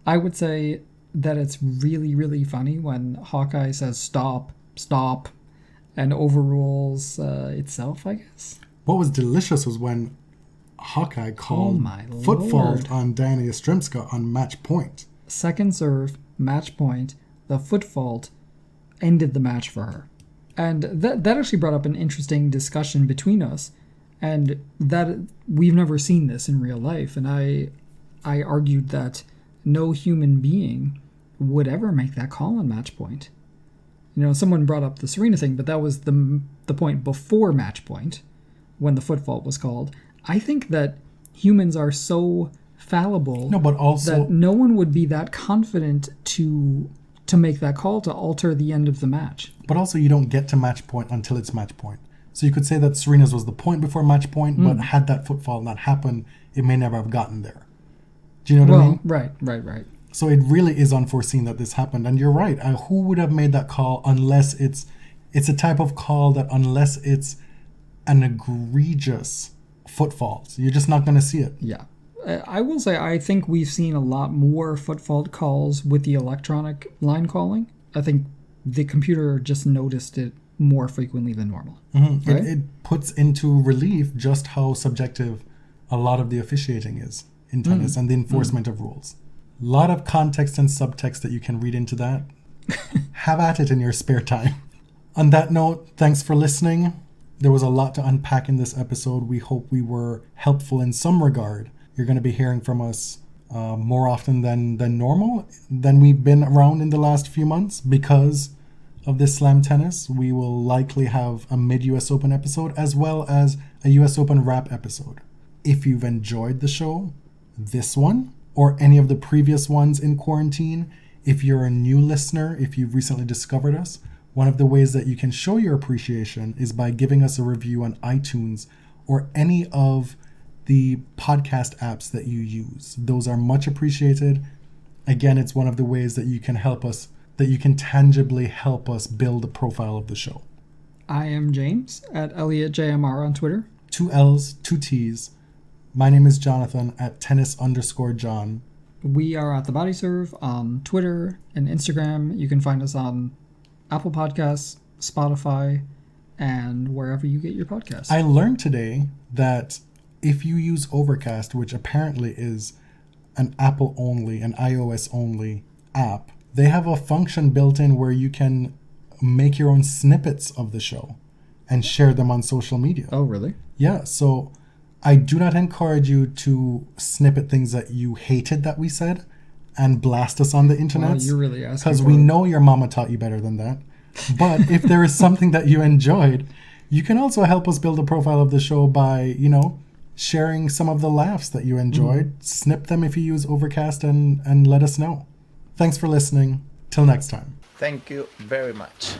I would say that it's really, really funny when Hawkeye says stop, and overrules itself, I guess. What was delicious was when Hawkeye called foot fault on Diana Yastremska on match point. Second serve, match point, the foot fault ended the match for her. And that actually brought up an interesting discussion between us, and that we've never seen this in real life. And I argued that no human being would ever make that call on match point. Someone brought up the Serena thing, but that was the point before match point, when the foot fault was called. I think that humans are so fallible that no one would be that confident to make that call to alter the end of the match. But also, you don't get to match point until it's match point. So you could say that Serena's was the point before match point, but had that foot fault not happened, it may never have gotten there. Do you know what I mean? Right. So it really is unforeseen that this happened. And you're right. Who would have made that call unless it's a type of call that, unless it's an egregious foot fault, you're just not going to see it. Yeah. I will say, I think we've seen a lot more foot fault calls with the electronic line calling. I think the computer just noticed it more frequently than normal. Mm-hmm. Right? It puts into relief just how subjective a lot of the officiating is in tennis and the enforcement of rules. A lot of context and subtext that you can read into that. Have at it in your spare time. On that note, thanks for listening. There was a lot to unpack in this episode. We hope we were helpful in some regard. You're going to be hearing from us more often than normal, than we've been around in the last few months because of this slam tennis. We will likely have a mid-US Open episode as well as a US Open wrap episode. If you've enjoyed the show, this one, or any of the previous ones in quarantine, if you're a new listener, if you've recently discovered us, one of the ways that you can show your appreciation is by giving us a review on iTunes or any of the podcast apps that you use. Those are much appreciated. Again, it's one of the ways that you can help us, that you can tangibly help us build the profile of the show. I am James at ElliotJMR on Twitter. 2 L's, 2 T's. My name is Jonathan at tennis_John. We are at The Body Serve on Twitter and Instagram. You can find us on Apple Podcasts, Spotify, and wherever you get your podcasts. I learned today that if you use Overcast, which apparently is an Apple only, an iOS only app, they have a function built in where you can make your own snippets of the show and share them on social media. Oh, really? Yeah, so I do not encourage you to snippet things that you hated that we said and blast us on the internet. Wow, you're really asking because for we it. know your mama taught you better than that. But if there is something that you enjoyed, you can also help us build a profile of the show by, sharing some of the laughs that you enjoyed. Snip them if you use Overcast and let us know. Thanks for listening. Till next time. Thank you very much.